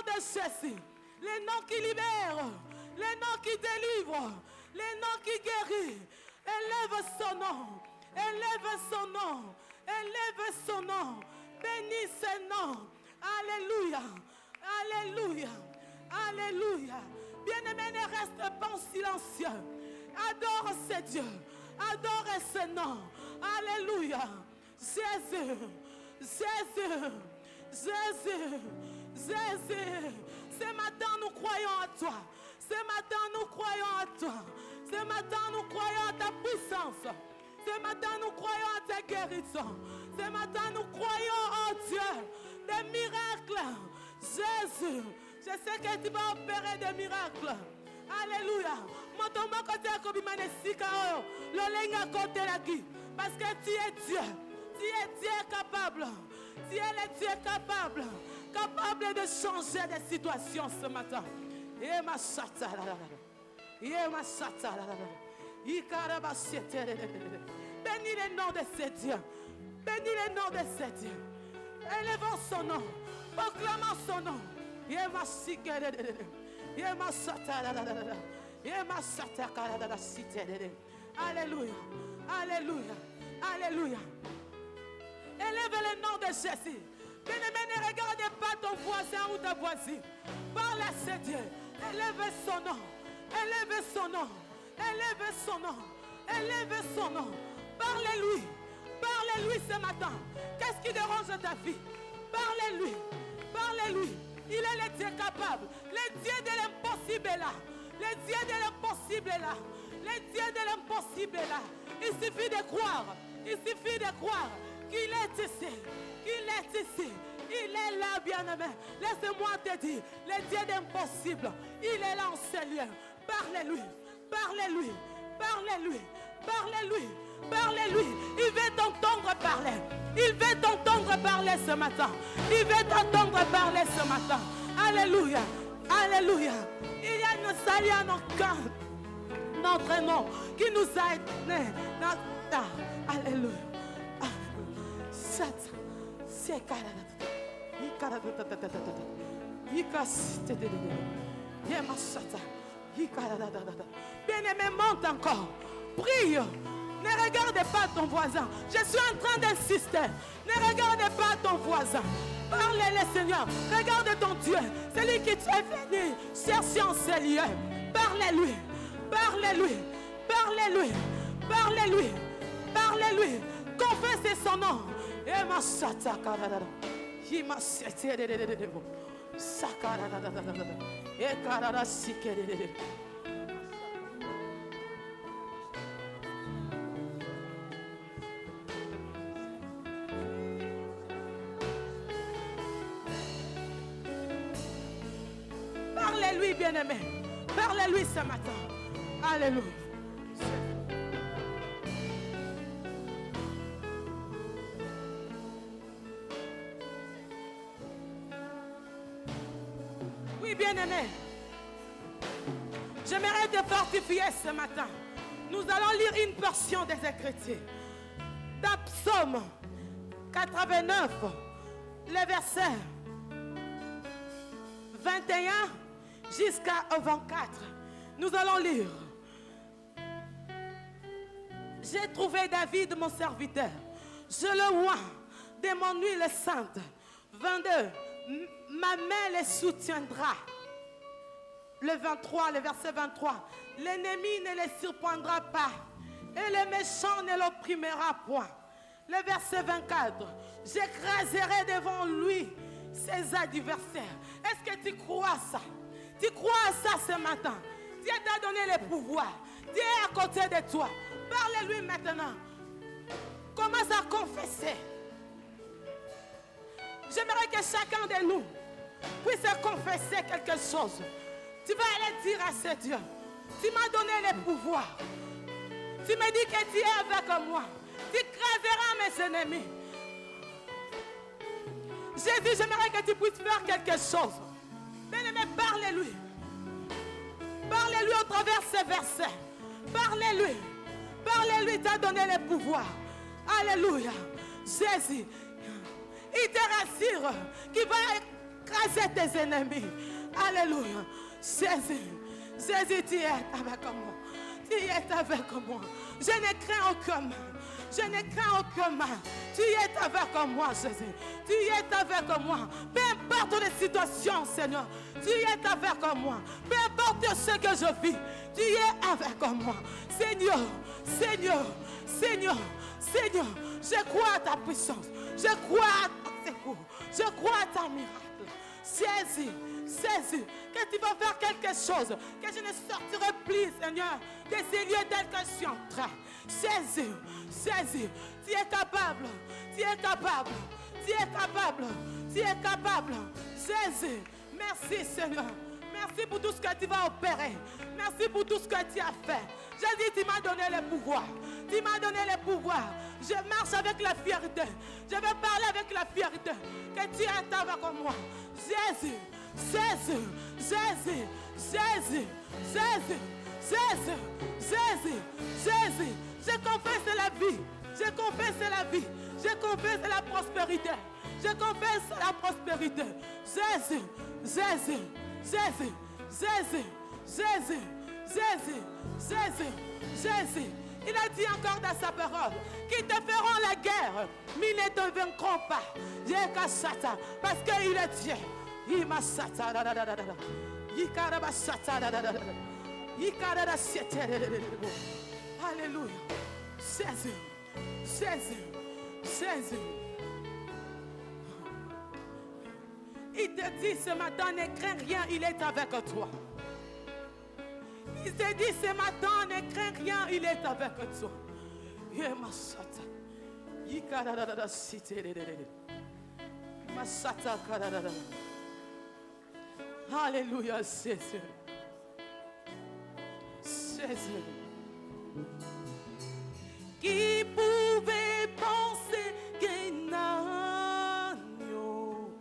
de Jésus, les noms qui libèrent, les noms qui délivrent, les noms qui guérissent. Élève son nom, élève son nom, élève son nom. Bénis ce nom. Alléluia, alléluia, alléluia. Bien-aimé, ne reste pas silencieux. Adore ce Dieu, adore ce nom. Alléluia. Jésus, Jésus, Jésus, Jésus. Ce matin, nous croyons à toi. Ce matin, nous croyons à toi. Ce matin, nous croyons à ta puissance. Ce matin, nous croyons à ta guérison. Ce matin, nous croyons en Dieu. Des miracles. Jésus, je sais que tu vas opérer des miracles. Alléluia. Parce que tu es Dieu. Tu es Dieu capable. Tu es le Dieu capable. Capable de changer des situations ce matin. Et ma chata. Et ma chata. Bénis le nom de ce Dieu. Bénis le nom de ce Dieu. Élevons son nom. Proclamons son nom. Et ma chata. Et ma chata. Et ma chata. Alléluia. Alléluia. Alléluia. Élève le nom de Jésus. Bien-aimé, ne regarde pas ton voisin ou ta voisine. Parle à ce Dieu. Élève son nom. Élève son nom. Élève son nom. Élève son nom. Parle-lui. Parle-lui ce matin. Qu'est-ce qui dérange ta vie? Parle-lui. Parle-lui. Il est le Dieu capable. Le Dieu de l'impossible est là. Le Dieu de l'impossible est là. Le Dieu de l'impossible est là. Il suffit de croire. Il suffit de croire qu'il est ici. Il est ici. Il est là, bien-aimé. Laisse-moi te dire, le Dieu d'impossible, il est là en ce lieu. Parlez-lui. Parlez-lui. Parlez-lui. Parlez-lui. Parlez-lui. Il veut t'entendre parler. Il veut t'entendre parler ce matin. Il veut t'entendre parler ce matin. Alléluia. Alléluia. Il y a une salle à notre cœur. Notre nom qui nous a aidés. Alléluia. Bien-aimé, monte encore. Prie. Ne regarde pas ton voisin. Je suis en train d'insister. Ne regarde pas ton voisin. Parle-le, Seigneur. Regarde ton Dieu. Celui qui tu es venu chercher en ce lieu. Parle-lui. Parle-lui. Parle-lui. Parle-lui. Parle-lui. Confesse son nom. Et ma chata karada. Qui m'a cité de sakarada. Et karada sikere. Parlez-lui, bien-aimé. Parlez-lui ce matin. Alléluia. Oui, bien-aimé. J'aimerais te fortifier ce matin. Nous allons lire une portion des Écritures. Dans Psaume 89, le verset 21 jusqu'à 24. Nous allons lire. J'ai trouvé David, mon serviteur. Je le vois de mon huile sainte. 22. Ma main les soutiendra. Le 23, le verset 23. L'ennemi ne les surprendra pas. Et le méchant ne l'opprimera point. Le verset 24. J'écraserai devant lui ses adversaires. Est-ce que tu crois ça? Tu crois à ça ce matin? Dieu t'a donné le pouvoir. Dieu est à côté de toi. Parle-lui maintenant. Commence à confesser. J'aimerais que chacun de nous puisse confesser quelque chose. Tu vas aller dire à ce Dieu, tu m'as donné le pouvoir. Tu me dis que tu es avec moi. Tu écraseras mes ennemis. Jésus, j'aimerais que tu puisses faire quelque chose. Bien-aimé, parle-lui. Parle-lui au travers de ces versets. Parle-lui. Parle-lui, t'a donné le pouvoir. Alléluia. Jésus, il te rassure qu'il va Craser tes ennemis. Alléluia. Jésus, tu es avec moi. Tu es avec moi. Je ne crains aucun mal. Je ne crains aucun mal. Tu es avec moi, Jésus. Tu es avec moi. Peu importe les situations, Seigneur. Tu es avec moi. Peu importe ce que je vis. Tu es avec moi. Seigneur, Seigneur, Seigneur, Seigneur. Je crois à ta puissance. Je crois à ton secours. Je crois à ta miracle. Jésus, que tu vas faire quelque chose, que je ne sortirai plus, Seigneur, de ces lieux tels que je suis en train. Jésus, tu es capable, tu es capable, tu es capable, tu es capable. Jésus, merci Seigneur. Merci pour tout ce que tu vas opérer. Merci pour tout ce que tu as fait. Jésus, tu m'as donné le pouvoir. Tu m'as donné le pouvoir. Je marche avec la fierté. Je vais parler avec la fierté. Que tu es avec moi. Jésus, Jésus, Jésus, Jésus, Jésus, Jésus, Jésus, Jésus. Je confesse la vie. Je confesse la vie. Je confesse la prospérité. Je confesse la prospérité. Jésus, Jésus, Jésus, Jésus, Jésus, Jésus, Jésus, Jésus. Il a dit encore dans sa parole qu'ils te feront la guerre, mais ils ne te vaincront pas. Parce qu'il est Dieu. Alléluia. Jésus, Jésus, Jésus. Il te dit ce matin, ne crains rien, il est avec toi. Il te dit ce matin, ne crains rien, il est avec toi. Alléluia, Jésus. Jésus. Qui pouvait penser qu'un agneau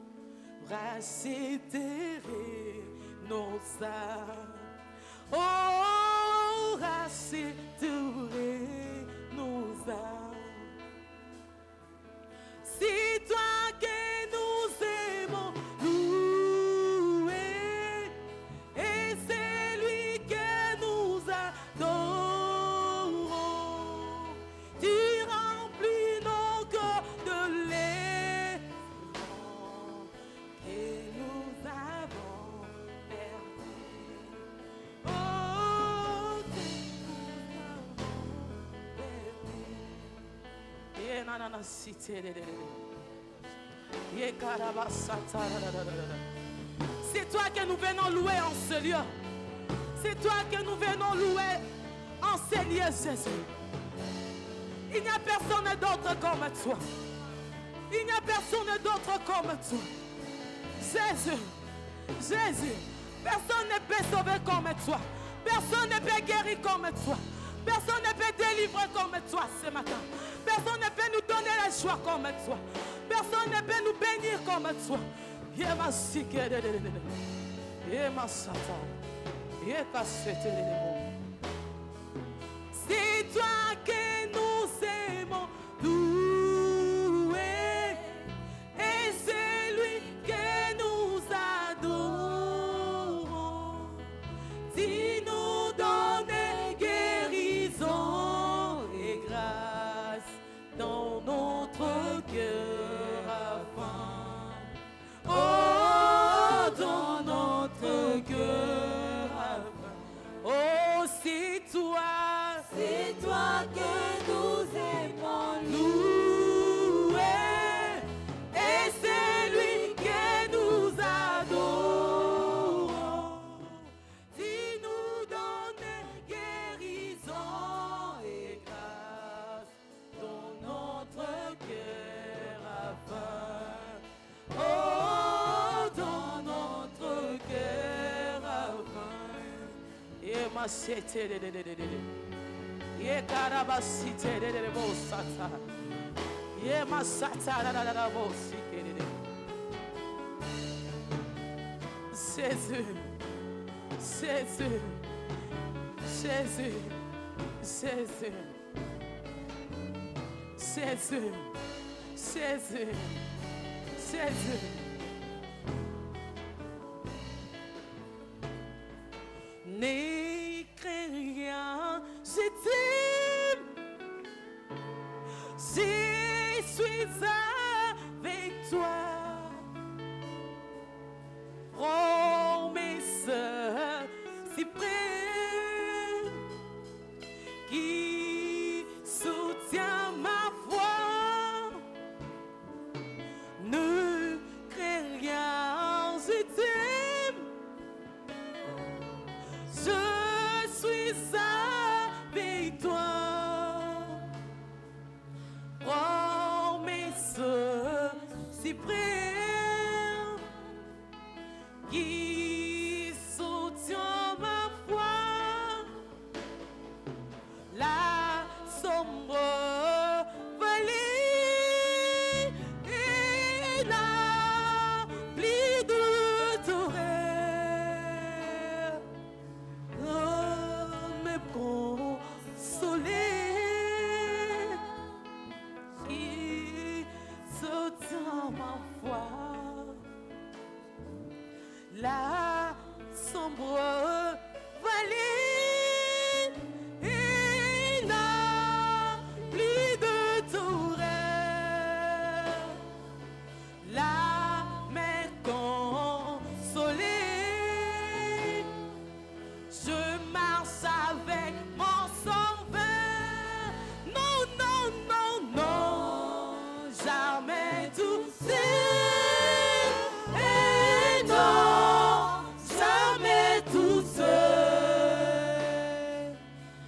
rasséterait nos âmes? Oh, rasséterait nos âmes. C'est toi que nous aimons louer, et c'est lui que nous adorons. Tu remplis nos cœurs de l'espérance que nous avons perdu. Oh, que nous avons perdu. Yeah, na na na, c'est toi que nous venons louer en ce lieu. C'est toi que nous venons louer en ce lieu, Jésus. Il n'y a personne d'autre comme toi. Il n'y a personne d'autre comme toi. Jésus, Jésus, personne ne peut sauver comme toi. Personne ne peut guérir comme toi. Personne ne peut délivrer comme toi ce matin. Personne ne peut nous donner la joie comme toi. Personne ne peut nous bénir comme toi. C'est toi que nous aimons louer, et c'est lui que nous adorons. Si nous donne guérison et grâce dans notre cœur afin. Oh, dans notre cœur afin. Oh, c'est toi que nous aimons louer, et c'est lui que nous adorons. Si nous donne guérison et grâce dans notre cœur afin. Oh, dans notre cœur afin. Et ma Ye karabasite de bosata. Ye masata da bosike. Jésus, Jésus, Jésus, Jésus, Jésus, Jésus, Jésus. ne crains rien, je t'aime. Je suis avec toi. Promesse si près qui soutient ma foi. Ne crains rien, je t'aime. Je suis avec toi. Promesse si près qui soutient ma foi. La sombre vallée est là, plie de ton rêve. Me consoler qui soutient ma foi. La sombre vallée est là, plie de tout rêve. La mer consolée, je marche avec mon sauveur. Non, non, non, non, jamais tout seul. Et non, jamais tout seul.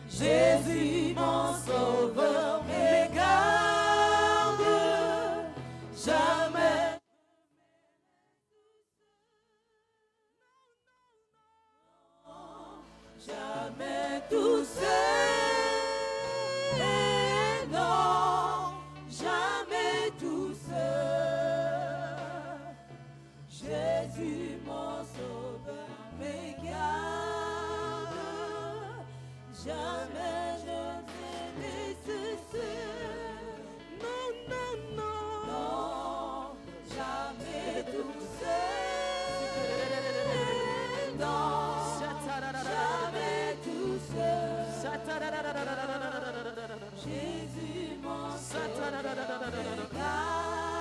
Jésus, mon sauveur, me garde. Jamais. Jamais tout seul. Et non, jamais tout seul. Jésus, mon sauveur, me garde. Jamais je ne te laisse seul. Non, non, non. Non, jamais tout seul. Non, jamais tout seul. Jésus, mon sauveur, me garde. Jamais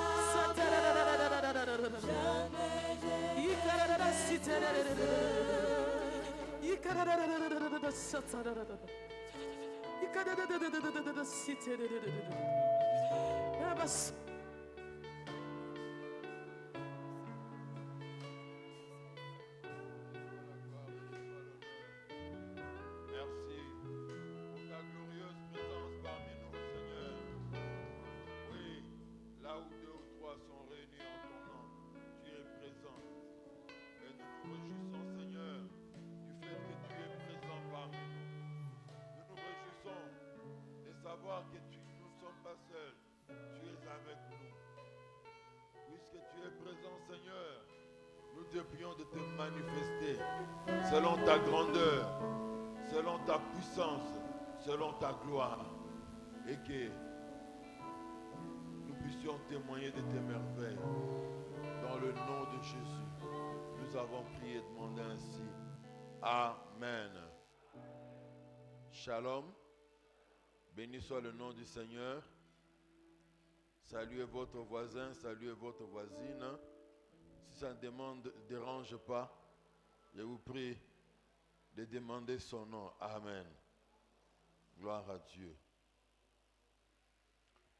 Merci pour ta glorieuse présence parmi nous, Seigneur. Oui, là où deux ou trois sont réunis en ton nom, tu es présent. Et nous nous réjouissons, Seigneur, du fait que tu es présent parmi nous. Nous nous réjouissons de savoir que nous ne sommes pas seuls. Tu es avec nous. Puisque tu es présent, Seigneur, nous te prions de te manifester selon ta grandeur, selon ta puissance, selon ta gloire, et que nous puissions témoigner de tes merveilles. Dans le nom de Jésus, nous avons prié et demandé ainsi. Amen. Shalom. Béni soit le nom du Seigneur. Saluez votre voisin, saluez votre voisine. Si ça ne dérange pas, je vous prie de demander son nom. Amen. Gloire à Dieu.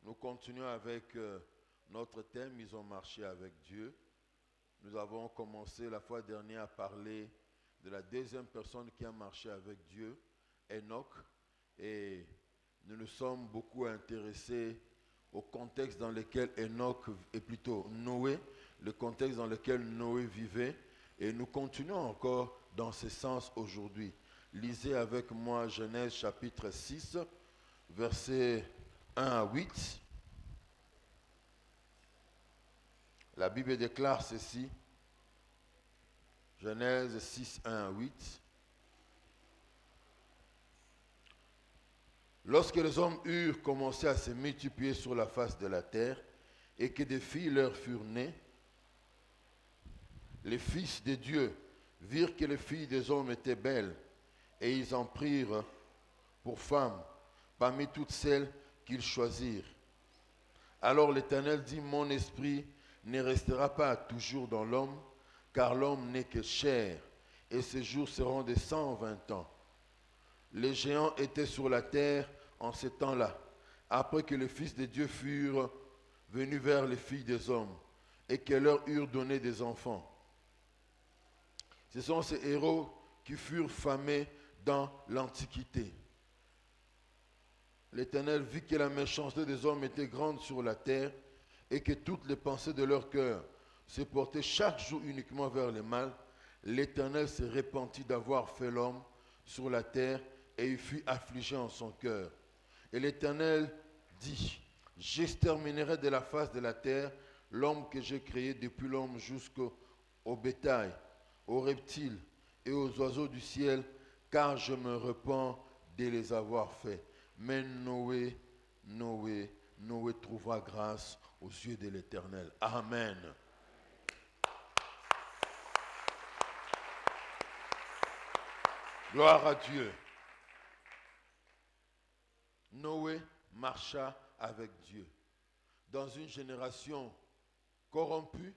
Nous continuons avec notre thème, ils ont marché avec Dieu. Nous avons commencé la fois dernière à parler de la deuxième personne qui a marché avec Dieu, Enoch. Et nous nous sommes beaucoup intéressés au contexte dans lequel Enoch, et plutôt Noé, le contexte dans lequel Noé vivait. Et nous continuons encore dans ce sens aujourd'hui. Lisez avec moi Genèse chapitre 6, versets 1 à 8. La Bible déclare ceci. Genèse 6, 1 à 8. Lorsque les hommes eurent commencé à se multiplier sur la face de la terre et que des filles leur furent nées, les fils de Dieu virent que les filles des hommes étaient belles Et ils en prirent pour femmes parmi toutes celles qu'ils choisirent. Alors l'Éternel dit, mon esprit ne restera pas toujours dans l'homme, car l'homme n'est que chair, et ses jours seront de 120 ans. Les géants étaient sur la terre en ces temps-là, après que les fils de Dieu furent venus vers les filles des hommes, et qu'elles leur eurent donné des enfants. Ce sont ces héros qui furent famés dans l'Antiquité. L'Éternel vit que la méchanceté des hommes était grande sur la terre et que toutes les pensées de leur cœur se portaient chaque jour uniquement vers le mal. L'Éternel se repentit d'avoir fait l'homme sur la terre et il fut affligé en son cœur. Et l'Éternel dit, j'exterminerai de la face de la terre l'homme que j'ai créé depuis l'homme jusqu'au bétail, aux reptiles et aux oiseaux du ciel, car je me repens de les avoir faits. Mais Noé trouva grâce aux yeux de l'Éternel. Amen. Gloire à Dieu. Noé marcha avec Dieu. Dans une génération corrompue,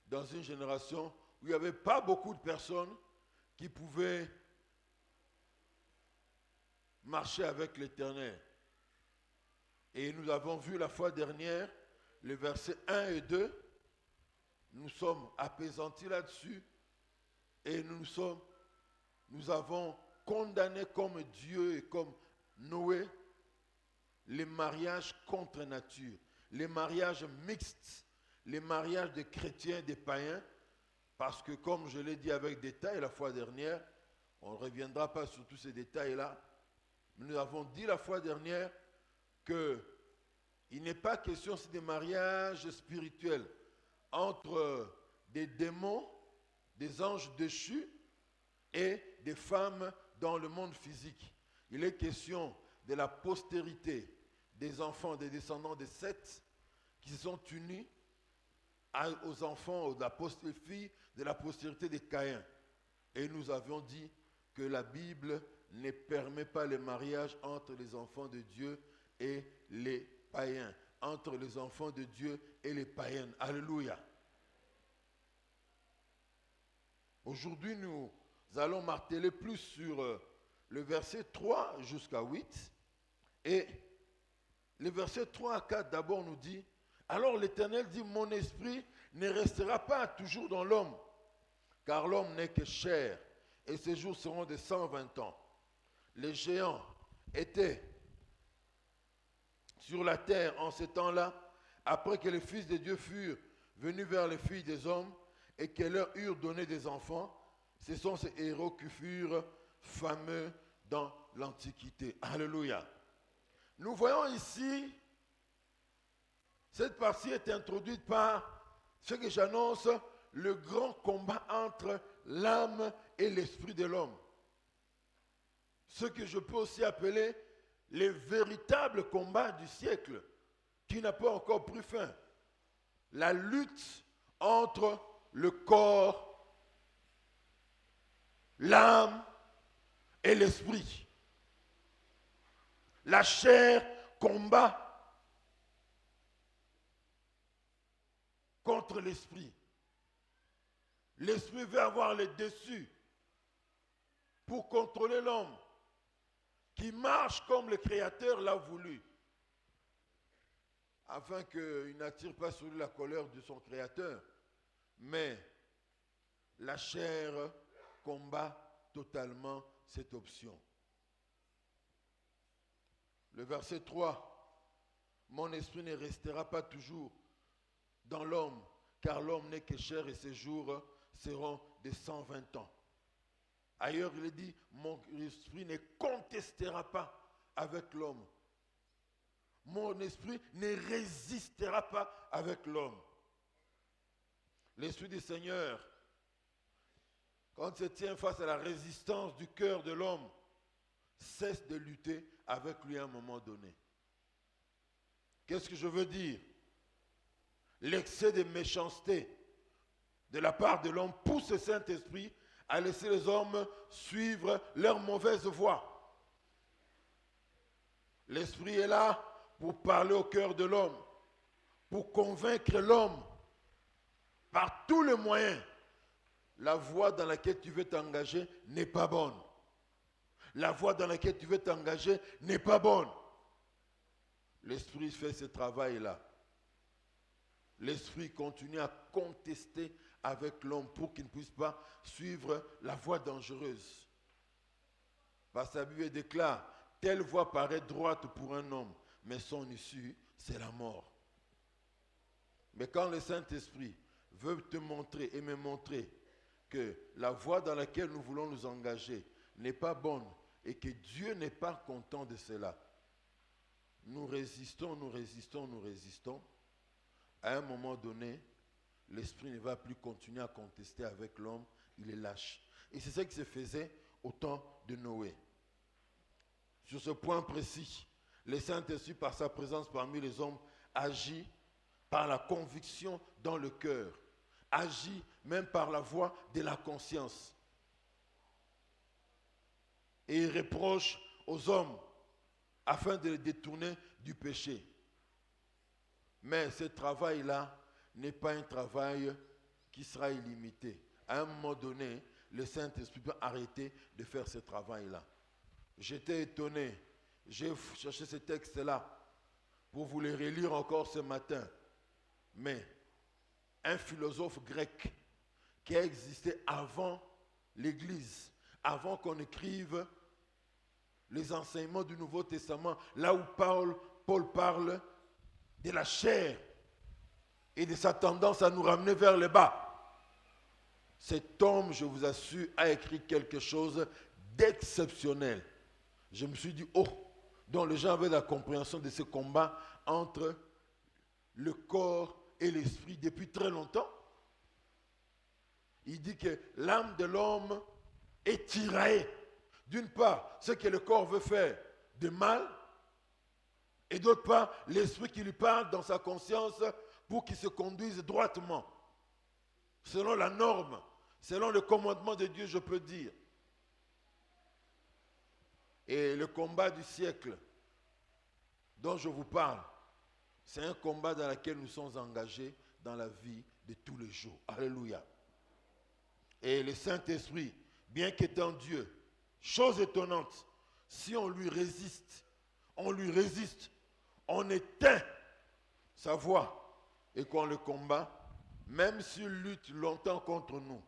dans une génération où il n'y avait pas beaucoup de personnes qui pouvaient marcher avec l'Éternel. Et nous avons vu la fois dernière, les versets 1 et 2, nous sommes apaisantis là-dessus et nous avons condamné comme Dieu et comme Noé les mariages contre nature, les mariages mixtes, les mariages des chrétiens et des païens, parce que comme je l'ai dit avec détail la fois dernière, on ne reviendra pas sur tous ces détails-là, mais nous avons dit la fois dernière qu'il n'est pas question des mariages spirituels entre des démons, des anges déchus et des femmes dans le monde physique. Il est question de la postérité des enfants, des descendants de Seth qui se sont unis aux enfants, aux filles de la postérité de Caïn. Et nous avions dit que la Bible ne permet pas le mariage entre les enfants de Dieu et les païens, entre les enfants de Dieu et les païennes. Alléluia. Aujourd'hui, nous allons marteler plus sur le verset 3 jusqu'à 8. Et le verset 3 à 4 d'abord nous dit, alors l'Éternel dit, mon esprit ne restera pas toujours dans l'homme, car l'homme n'est que chair, et ses jours seront de 120 ans. Les géants étaient sur la terre en ces temps-là, après que les fils de Dieu furent venus vers les filles des hommes et qu'elles leur eurent donné des enfants. Ce sont ces héros qui furent fameux dans l'Antiquité. Alléluia. Nous voyons ici, cette partie est introduite par ce que j'annonce, le grand combat entre l'âme et l'esprit de l'homme. Ce que je peux aussi appeler les véritables combats du siècle, qui n'a pas encore pris fin. La lutte entre le corps, l'âme et l'esprit. La chair combat contre l'esprit. L'esprit veut avoir le dessus pour contrôler l'homme qui marche comme le Créateur l'a voulu, afin qu'il n'attire pas sur lui la colère de son Créateur. Mais la chair combat totalement cette option. Le verset 3, mon esprit ne restera pas toujours dans l'homme, car l'homme n'est que chair et ses jours seront de 120 ans. Ailleurs, il est dit, mon esprit ne contestera pas avec l'homme. Mon esprit ne résistera pas avec l'homme. L'esprit du Seigneur, quand il se tient face à la résistance du cœur de l'homme, cesse de lutter avec lui à un moment donné. Qu'est-ce que je veux dire? L'excès de méchanceté de la part de l'homme pousse le Saint-Esprit à laisser les hommes suivre leur mauvaise voie. L'esprit est là pour parler au cœur de l'homme, pour convaincre l'homme par tous les moyens. La voie dans laquelle tu veux t'engager n'est pas bonne. La voie dans laquelle tu veux t'engager n'est pas bonne. L'esprit fait ce travail-là. L'esprit continue à contester avec l'homme pour qu'il ne puisse pas suivre la voie dangereuse. Parce que la Bible déclare, telle voie paraît droite pour un homme, mais son issue, c'est la mort. Mais quand le Saint-Esprit veut te montrer et me montrer que la voie dans laquelle nous voulons nous engager n'est pas bonne et que Dieu n'est pas content de cela, nous résistons. À un moment donné, l'esprit ne va plus continuer à contester avec l'homme, il est lâche. Et c'est ça qui se faisait au temps de Noé. Sur ce point précis, le Saint-Esprit, par sa présence parmi les hommes, agit par la conviction dans le cœur, agit même par la voix de la conscience. Et il reproche aux hommes afin de les détourner du péché. Mais ce travail-là n'est pas un travail qui sera illimité. À un moment donné, le Saint-Esprit peut arrêter de faire ce travail-là. J'étais étonné. J'ai cherché ce texte-là pour vous les relire encore ce matin. Mais un philosophe grec qui a existé avant l'Église, avant qu'on écrive les enseignements du Nouveau Testament, là où Paul parle de la chair et de sa tendance à nous ramener vers le bas. Cet homme, je vous assure, a écrit quelque chose d'exceptionnel. Je me suis dit, donc les gens avaient la compréhension de ce combat entre le corps et l'esprit depuis très longtemps. Il dit que l'âme de l'homme est tiraillée. D'une part, ce que le corps veut faire de mal, et d'autre part, l'esprit qui lui parle dans sa conscience pour qu'il se conduise droitement, selon la norme, selon le commandement de Dieu, je peux dire. Et le combat du siècle dont je vous parle, c'est un combat dans lequel nous sommes engagés dans la vie de tous les jours. Alléluia. Et le Saint-Esprit, bien qu'étant Dieu, chose étonnante, si on lui résiste, on éteint sa voix et qu'on le combat, même s'il lutte longtemps contre nous,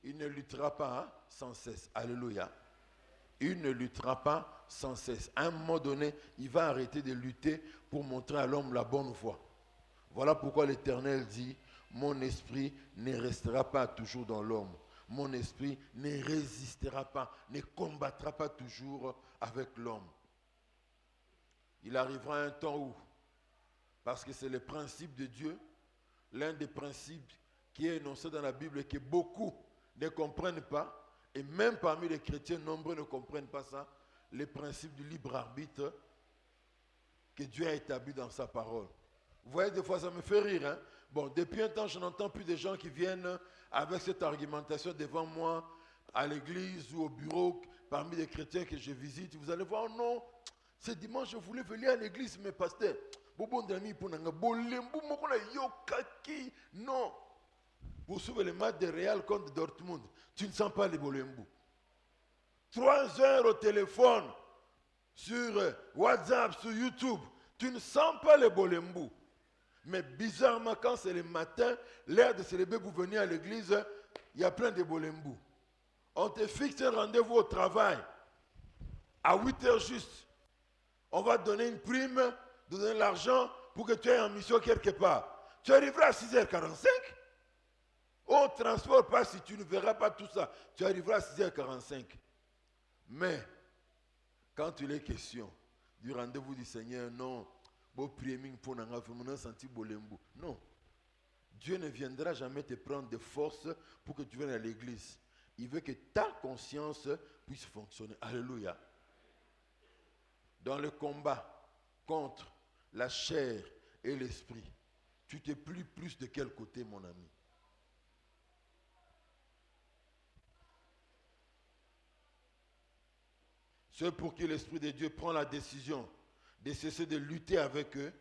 il ne luttera pas sans cesse. Alléluia. Il ne luttera pas sans cesse. À un moment donné, il va arrêter de lutter pour montrer à l'homme la bonne voie. Voilà pourquoi l'Éternel dit, mon esprit ne restera pas toujours dans l'homme. Mon esprit ne résistera pas, ne combattra pas toujours avec l'homme. Il arrivera un temps où, parce que c'est le principe de Dieu, l'un des principes qui est énoncé dans la Bible et que beaucoup ne comprennent pas, et même parmi les chrétiens, nombreux ne comprennent pas ça, le principe du libre arbitre que Dieu a établi dans sa parole. Vous voyez, des fois, ça me fait rire. Hein? Bon, depuis un temps, je n'entends plus de gens qui viennent avec cette argumentation devant moi, à l'église ou au bureau, parmi les chrétiens que je visite. Vous allez voir, non, ce dimanche, je voulais venir à l'église, mais pasteur, non. Vous suivez le match de Real contre Dortmund, tu ne sens pas les bolembu. 3 heures au téléphone, sur WhatsApp, sur YouTube, tu ne sens pas les bolembu. Mais bizarrement, quand c'est le matin, l'heure de célébrer, vous venez à l'église, il y a plein de bolembu. On te fixe un rendez-vous au travail, à 8 heures juste. On va te donner une prime, te donner l'argent pour que tu aies en mission quelque part. Tu arriveras à 6h45. Au transport, pas si tu ne verras pas tout ça. Tu arriveras à 6h45. Mais, quand il est question du rendez-vous du Seigneur, non. Non. Dieu ne viendra jamais te prendre de force pour que tu viennes à l'église. Il veut que ta conscience puisse fonctionner. Alléluia. Dans le combat contre la chair et l'esprit, tu te plies plus de quel côté, mon ami? Ceux pour qui l'Esprit de Dieu prend la décision de cesser de lutter avec eux,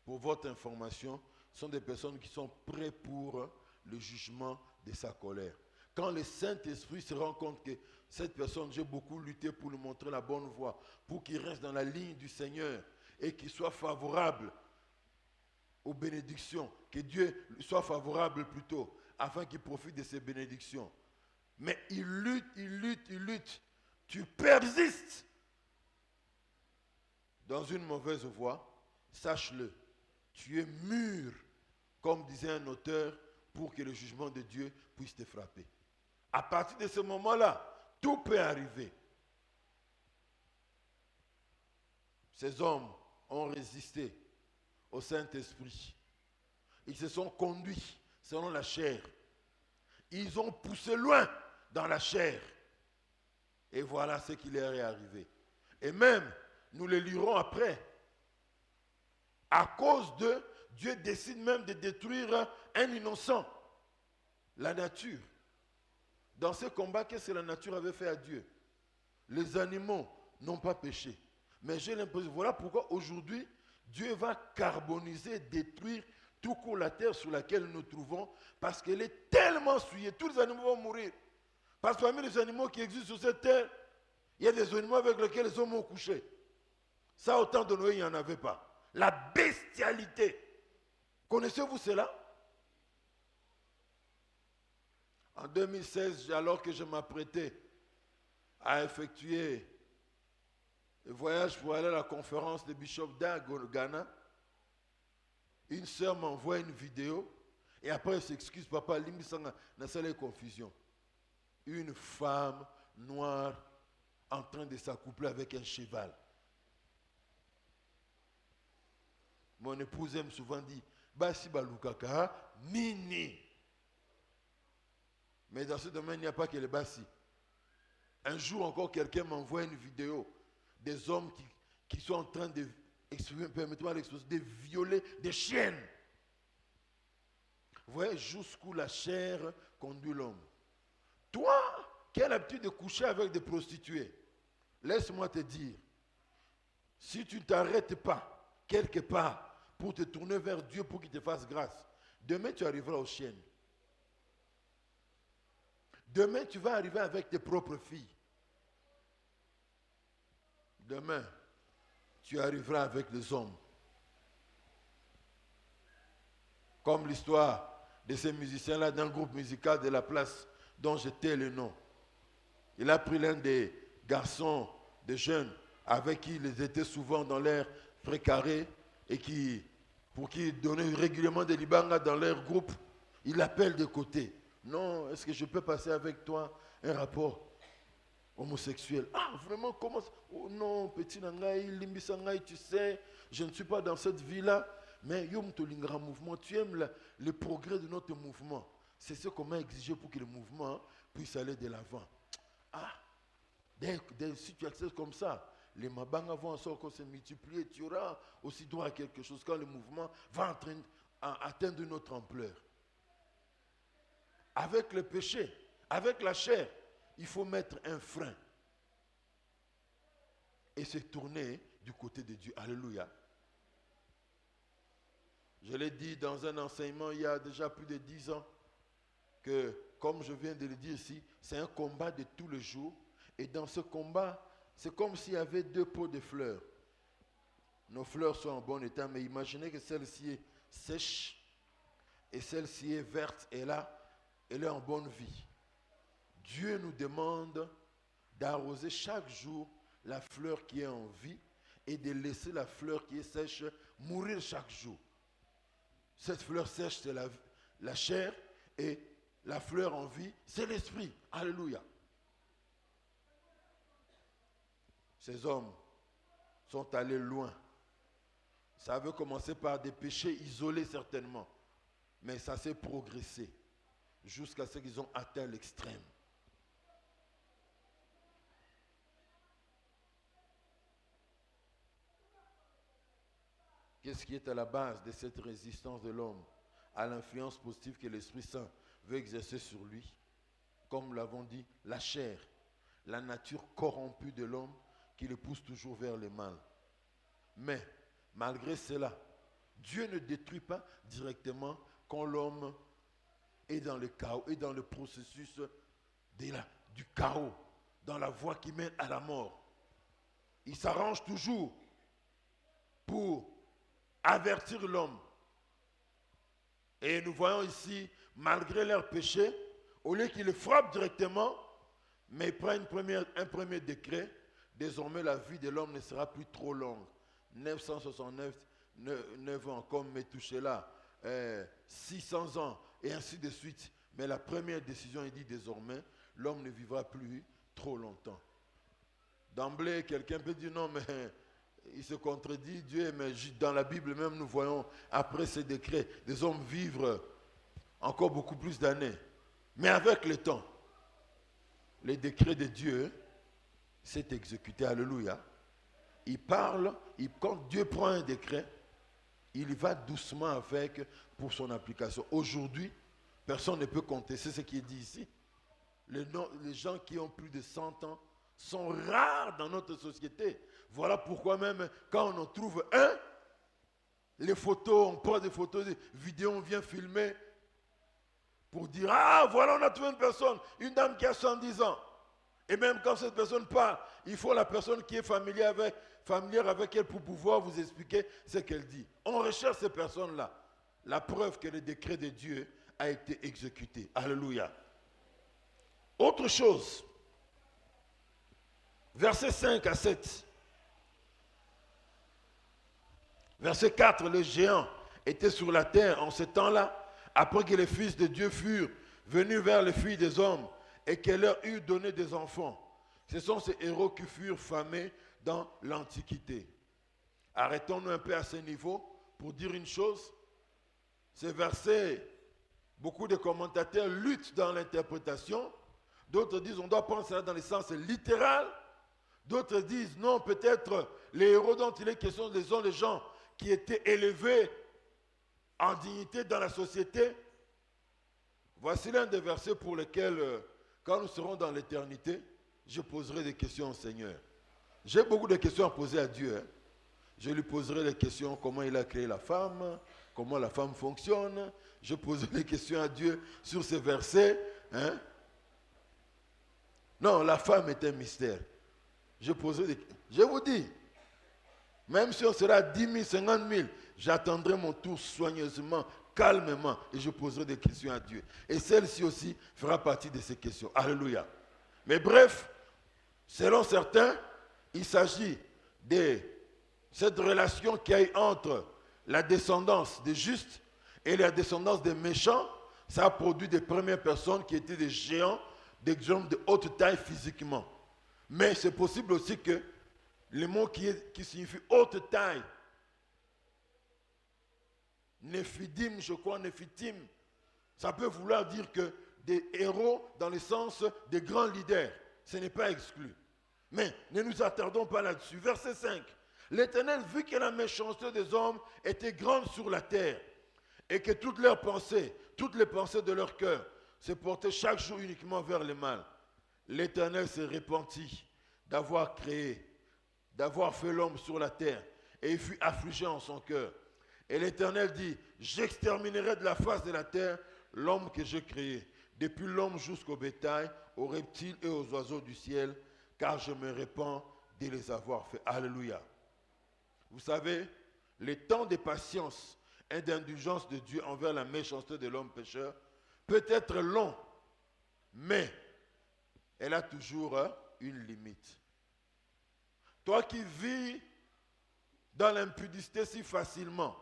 pour votre information, sont des personnes qui sont prêtes pour le jugement de sa colère. Quand le Saint-Esprit se rend compte que cette personne, j'ai beaucoup lutté pour lui montrer la bonne voie, pour qu'il reste dans la ligne du Seigneur et qu'il soit favorable aux bénédictions, que Dieu lui soit favorable plutôt, afin qu'il profite de ces bénédictions. Mais il lutte. Tu persistes dans une mauvaise voie, sache-le, tu es mûr, comme disait un auteur, pour que le jugement de Dieu puisse te frapper. À partir de ce moment-là, tout peut arriver. Ces hommes ont résisté au Saint-Esprit. Ils se sont conduits selon la chair. Ils ont poussé loin dans la chair. Et voilà ce qui leur est arrivé. Et même, nous le lirons après. À cause de, Dieu décide même de détruire un innocent. La nature. Dans ce combat, qu'est-ce que la nature avait fait à Dieu? Les animaux n'ont pas péché. Mais j'ai l'impression, voilà pourquoi aujourd'hui, Dieu va carboniser, détruire tout court la terre sur laquelle nous nous trouvons, parce qu'elle est tellement souillée, tous les animaux vont mourir. Parce que parmi les animaux qui existent sur cette terre, il y a des animaux avec lesquels les hommes ont couché. Ça, au temps de Noé, il n'y en avait pas. La bestialité. Connaissez-vous cela? En 2016, alors que je m'apprêtais à effectuer le voyage pour aller à la conférence de Bishop Dag au Ghana, une sœur m'envoie une vidéo et après elle s'excuse, papa, limisanga na sala confusion. Une femme noire en train de s'accoupler avec un cheval. Mon épouse aime souvent dire, basi balukaka mini. Mais dans ce domaine, il n'y a pas que les basi. Un jour encore, quelqu'un m'envoie une vidéo des hommes qui sont en train de, permettez-moi l'expression, de violer des chiennes. Vous voyez jusqu'où la chair conduit l'homme. Toi, qui as l'habitude de coucher avec des prostituées, laisse-moi te dire, si tu ne t'arrêtes pas quelque part pour te tourner vers Dieu pour qu'il te fasse grâce, demain tu arriveras aux chiennes. Demain tu vas arriver avec tes propres filles. Demain, tu arriveras avec les hommes. Comme l'histoire de ces musiciens-là d'un groupe musical de la place dont je tais le nom. Il a pris l'un des garçons, des jeunes, avec qui ils étaient souvent dans l'air précaré et pour qui ils donnaient régulièrement des libanga dans leur groupe. Il l'appelle de côté. Non, est-ce que je peux passer avec toi un rapport homosexuel? Ah, vraiment, comment? Oh non, petit nangaï, limbisangaï, tu sais, je ne suis pas dans cette vie-là. Mais Yom Tolingra mouvement, tu aimes le progrès de notre mouvement. C'est ce qu'on m'a exigé pour que le mouvement puisse aller de l'avant. Ah, des situations comme ça, les mabanga vont encore se multiplier. Tu auras aussi droit à quelque chose quand le mouvement va atteindre une autre ampleur. Avec le péché, avec la chair, il faut mettre un frein et se tourner du côté de Dieu. Alléluia. Je l'ai dit dans un enseignement il y a déjà plus de 10 ans que, comme je viens de le dire ici, c'est un combat de tous les jours. Et dans ce combat, c'est comme s'il y avait deux pots de fleurs. Nos fleurs sont en bon état, mais imaginez que celle-ci est sèche et celle-ci est verte et là, elle est en bonne vie. Dieu nous demande d'arroser chaque jour la fleur qui est en vie et de laisser la fleur qui est sèche mourir chaque jour. Cette fleur sèche, c'est la chair, et la fleur en vie, c'est l'esprit. Alléluia. Ces hommes sont allés loin. Ça avait commencé par des péchés isolés certainement, mais ça s'est progressé jusqu'à ce qu'ils ont atteint l'extrême. Qu'est-ce qui est à la base de cette résistance de l'homme à l'influence positive que l'Esprit Saint veut exercer sur lui? Comme nous l'avons dit, la chair, la nature corrompue de l'homme qui le pousse toujours vers le mal. Mais, malgré cela, Dieu ne détruit pas directement quand l'homme est dans le chaos, est dans le processus du chaos, dans la voie qui mène à la mort. Il s'arrange toujours pour avertir l'homme. Et nous voyons ici, malgré leur péché, au lieu qu'il le frappe directement, mais il prend un premier décret, désormais la vie de l'homme ne sera plus trop longue. 9 ans comme Métouchéla, 600 ans et ainsi de suite. Mais la première décision, il dit désormais, l'homme ne vivra plus trop longtemps. D'emblée, quelqu'un peut dire non, mais il se contredit Dieu, mais dans la Bible même, nous voyons, après ces décrets, des hommes vivre encore beaucoup plus d'années. Mais avec le temps, les décrets de Dieu s'est exécuté. Alléluia. Il parle, quand Dieu prend un décret, il y va doucement avec pour son application. Aujourd'hui, personne ne peut contester ce qui est dit ici. Les gens qui ont plus de 100 ans sont rares dans notre société. Voilà pourquoi même quand on en trouve un, les photos, on prend des photos, des vidéos, on vient filmer pour dire, ah voilà, on a trouvé une personne, une dame qui a 110 ans. Et même quand cette personne part, il faut la personne qui est familière avec elle pour pouvoir vous expliquer ce qu'elle dit. On recherche ces personnes-là. La preuve que le décret de Dieu a été exécuté. Alléluia. Autre chose. Versets 5 à 7. Verset 4, les géants étaient sur la terre en ce temps-là, après que les fils de Dieu furent venus vers les filles des hommes et qu'elle leur eut donné des enfants. Ce sont ces héros qui furent famés dans l'Antiquité. Arrêtons-nous un peu à ce niveau pour dire une chose. Ces versets, beaucoup de commentateurs luttent dans l'interprétation. D'autres disent on doit prendre cela dans le sens littéral. D'autres disent non, peut-être les héros dont il est question sont les gens qui étaient élevés en dignité dans la société. Voici l'un des versets pour lesquels, quand nous serons dans l'éternité, je poserai des questions au Seigneur. J'ai beaucoup de questions à poser à Dieu. Je lui poserai des questions, comment il a créé la femme, comment la femme fonctionne. Je poserai des questions à Dieu sur ces versets. Non, la femme est un mystère. Je vous dis, même si on sera 10 000, 50 000, j'attendrai mon tour soigneusement, calmement, et je poserai des questions à Dieu. Et celle-ci aussi fera partie de ces questions. Alléluia. Mais bref, selon certains, il s'agit de cette relation qu'il y a eu entre la descendance des justes et la descendance des méchants. Ça a produit des premières personnes qui étaient des géants, des gens de haute taille physiquement. Mais c'est possible aussi que le mot qui signifie haute taille, Néphidim, je crois, Néphitim, ça peut vouloir dire que des héros dans le sens des grands leaders. Ce n'est pas exclu. Mais ne nous attardons pas là-dessus. Verset 5. L'Éternel vit que la méchanceté des hommes était grande sur la terre et que toutes leurs pensées, toutes les pensées de leur cœur se portaient chaque jour uniquement vers le mal. L'Éternel se repentit d'avoir créé, d'avoir fait l'homme sur la terre et il fut affligé en son cœur. Et l'Éternel dit, j'exterminerai de la face de la terre l'homme que j'ai créé, depuis l'homme jusqu'au bétail, aux reptiles et aux oiseaux du ciel, car je me répands de les avoir faits. Alléluia. Vous savez, le temps de patience et d'indulgence de Dieu envers la méchanceté de l'homme pécheur peut être long, mais elle a toujours une limite. Toi qui vis dans l'impudicité si facilement,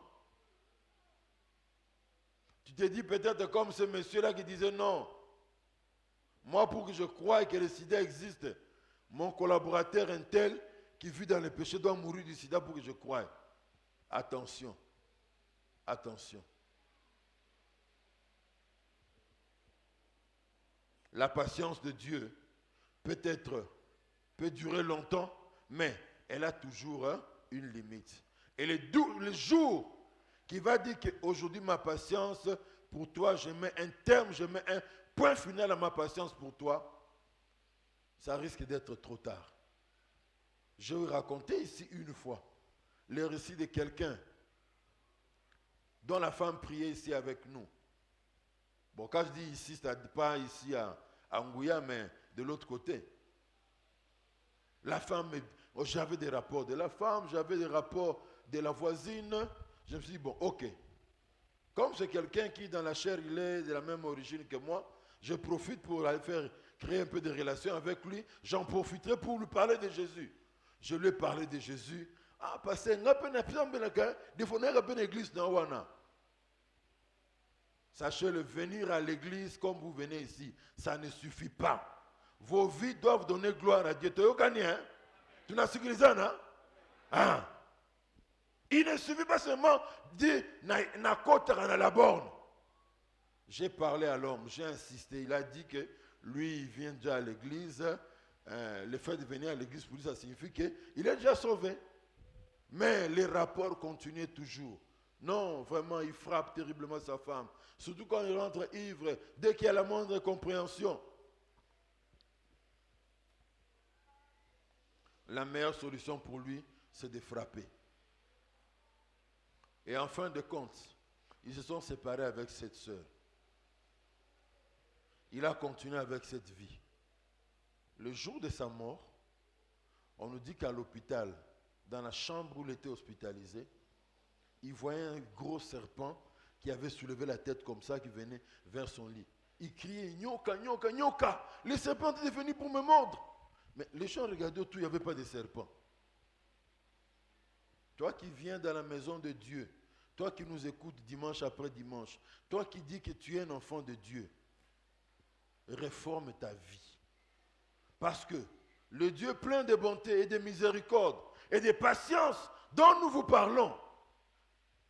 tu te dis peut-être comme ce monsieur-là qui disait non, moi pour que je croie que le sida existe, mon collaborateur un tel qui vit dans le péché doit mourir du sida pour que je croie. Attention, attention. La patience de Dieu peut durer longtemps, mais elle a toujours une limite. Et le jour qui va dire qu'aujourd'hui ma patience pour toi, je mets un terme, je mets un point final à ma patience pour toi, ça risque d'être trop tard. Je vais raconter ici une fois le récit de quelqu'un dont la femme priait ici avec nous. Bon, quand je dis ici, ce n'est pas ici à Ngouya, mais de l'autre côté. La femme, j'avais des rapports de la femme, j'avais des rapports de la voisine. Je me suis dit, bon, ok. Comme c'est quelqu'un qui, dans la chair, il est de la même origine que moi, je profite pour aller créer un peu de relation avec lui. J'en profiterai pour lui parler de Jésus. Je lui ai parlé de Jésus. Ah, parce que l'église. Sachez-le, venir à l'église comme vous venez ici, ça ne suffit pas. Vos vies doivent donner gloire à Dieu. Tu n'as sécurisé, non? Ah. Il ne suffit pas seulement de na la borne. J'ai parlé à l'homme, j'ai insisté. Il a dit que lui, il vient déjà à l'église. Le fait de venir à l'église pour lui, ça signifie qu'il est déjà sauvé. Mais les rapports continuaient toujours. Non, vraiment, il frappe terriblement sa femme. Surtout quand il rentre ivre, dès qu'il y a la moindre compréhension. La meilleure solution pour lui, c'est de frapper. Et en fin de compte, ils se sont séparés avec cette sœur. Il a continué avec cette vie. Le jour de sa mort, on nous dit qu'à l'hôpital, dans la chambre où il était hospitalisé, il voyait un gros serpent qui avait soulevé la tête comme ça, qui venait vers son lit. Il criait, Nyoka, Nyoka, Nyoka, le serpent est venu pour me mordre. Mais les gens regardaient autour, il n'y avait pas de serpent. Toi qui viens dans la maison de Dieu, toi qui nous écoutes dimanche après dimanche, toi qui dis que tu es un enfant de Dieu, réforme ta vie. Parce que le Dieu plein de bonté et de miséricorde et de patience dont nous vous parlons,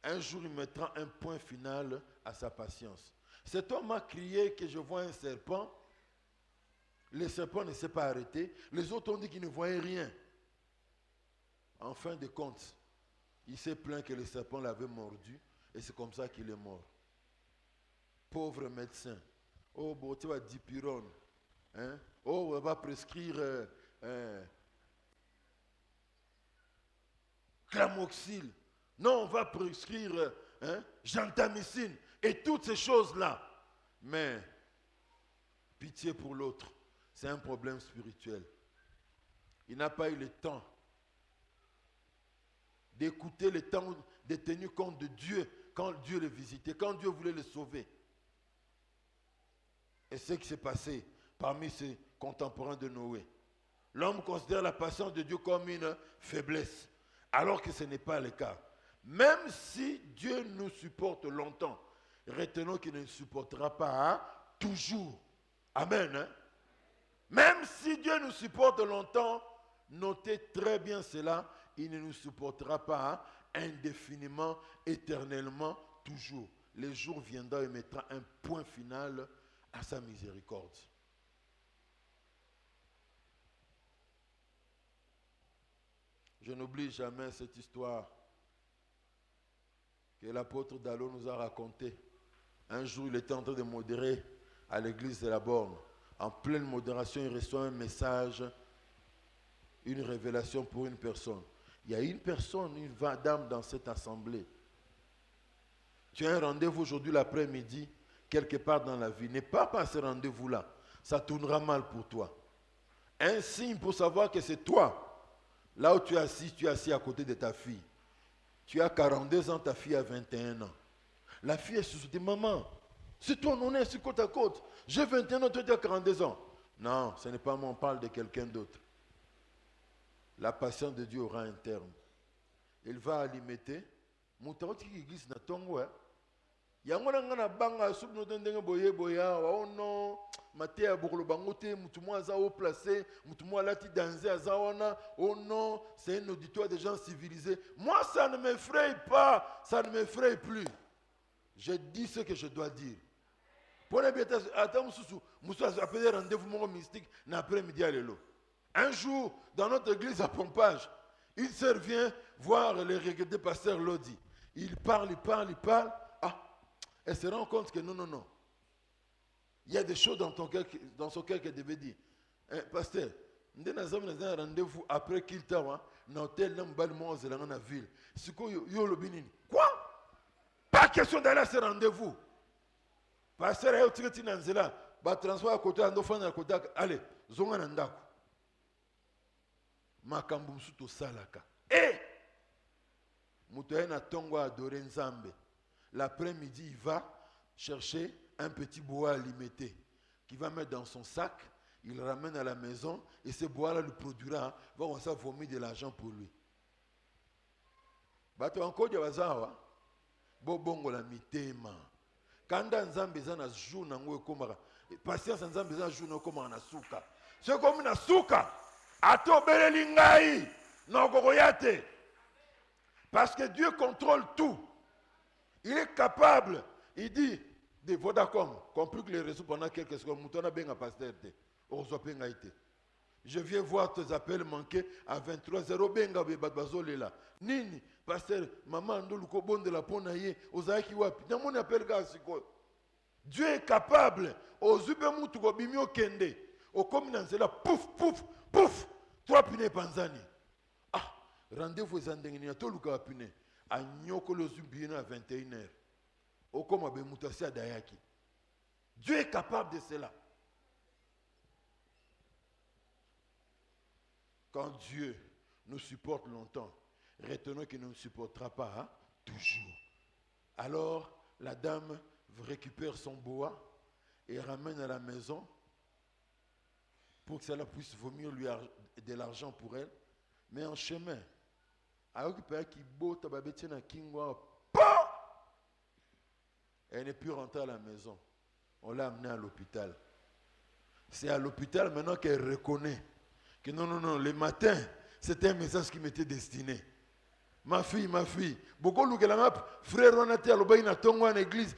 un jour il mettra un point final à sa patience. Cet homme a crié que je vois un serpent. Le serpent ne s'est pas arrêté. Les autres ont dit qu'ils ne voyaient rien. En fin de compte, il s'est plaint que le serpent l'avait mordu et c'est comme ça qu'il est mort. Pauvre médecin. Oh, bon, tu vas dipyrone. Hein? Oh, on va prescrire clamoxyle. Non, on va prescrire gentamicine et toutes ces choses-là. Mais pitié pour l'autre, c'est un problème spirituel. Il n'a pas eu le temps d'écouter, le temps de tenir compte de Dieu quand Dieu le visitait, quand Dieu voulait le sauver. Et ce qui s'est passé parmi ces contemporains de Noé. L'homme considère la patience de Dieu comme une faiblesse, alors que ce n'est pas le cas. Même si Dieu nous supporte longtemps, retenons qu'il ne nous supportera pas toujours. Amen. Hein? Même si Dieu nous supporte longtemps, notez très bien cela, il ne nous supportera pas indéfiniment, éternellement, toujours. Le jour viendra et mettra un point final à sa miséricorde. Je n'oublie jamais cette histoire que l'apôtre Dallot nous a racontée. Un jour, il était en train de modérer à l'église de la Borne. En pleine modération, il reçoit un message, une révélation pour une personne. Il y a une personne, une dame dans cette assemblée. Tu as un rendez-vous aujourd'hui l'après-midi, quelque part dans la vie. N'aie pas à ce rendez-vous-là. Ça tournera mal pour toi. Un signe pour savoir que c'est toi. Là où tu es assis à côté de ta fille. Tu as 42 ans, ta fille a 21 ans. La fille est sous-soutenue. Maman, c'est toi, on est sur côte à côte. J'ai 21 ans, toi tu as 42 ans. Non, ce n'est pas moi, on parle de quelqu'un d'autre. La patience de Dieu aura un terme. Il va alimenter. Moutauti qui glisse na tongo. Yango na banga sub no ndenge boye boya wa ono matea bokolo bangote mutumo aza au placé mutumo alati danser azawana oh non c'est un auditoire de gens civilisés. Moi ça ne m'effraie pas, ça ne m'effraie plus. Je dis ce que je dois dire. Pour les bêtes attends musu appelé rendez-vous mon mystique na après-midi à l'élo. Un jour dans notre église à Pompage, une sœur vient voir le regretté pasteur Lodi. Il parle. Elle se rend compte que non. Il y a des choses dans son cœur qu'elle devait dire. Pasteur, Nde nazam na rendez-vous après qu'il tawa na hôtel na mbali mo zelanga na ville. Siko yo lobi nini? Quoi? Pas question d'aller à ce rendez-vous. Pasteur ayo tiketi na nzela, ba transport à côté ando fana côté allez, zonga na ndako. Makambo msuto salaka. Mutoye na tongo adorer Nzambe. L'après-midi, il va chercher un petit bois alimité qu'il va mettre dans son sac. Il le ramène à la maison et ce bois-là lui produira, va commencer à vomir de l'argent pour lui. Bato encore de bazawa, bongo la mitema. Kanda Nzambe zana jour na ngwe komara. Patience Nzambe zana jour na komara na suka. C'est comme na suka. Ato beleli ngai. Non gogoyate. Parce que Dieu contrôle tout. Il est capable. Il dit, de Vodacom, compris que les réseaux pendant quelques secondes, moutona benga pasteur te. Je viens voir tes appels manqués à 23h. Benga bebazolela là. Nini, pasteur, maman ndoluko bonde la ponaye, ozaki wapi. Dans mon appel gasiko. Dieu est capable. Ozube mutu ko bimio kende. Au comme dans cela, pouf, pouf, pouf. Trois pine panzani. Ah, rendez-vous zandengini na toluka pine. A nyoko lo zumbina à 21h. Au comme abe mutasi adayaki. Dieu est capable de cela. Quand Dieu nous supporte longtemps, retenons qu'il ne nous supportera pas toujours. Alors, la dame récupère son bois et ramène à la maison pour que cela puisse vomir lui de l'argent pour elle. Mais en chemin, elle n'est plus rentrée à la maison. On l'a amenée à l'hôpital. C'est à l'hôpital maintenant qu'elle reconnaît que non, le matin, c'était un message qui m'était destiné. Ma fille, beaucoup de frère Ronati Alobaï na tongo en église,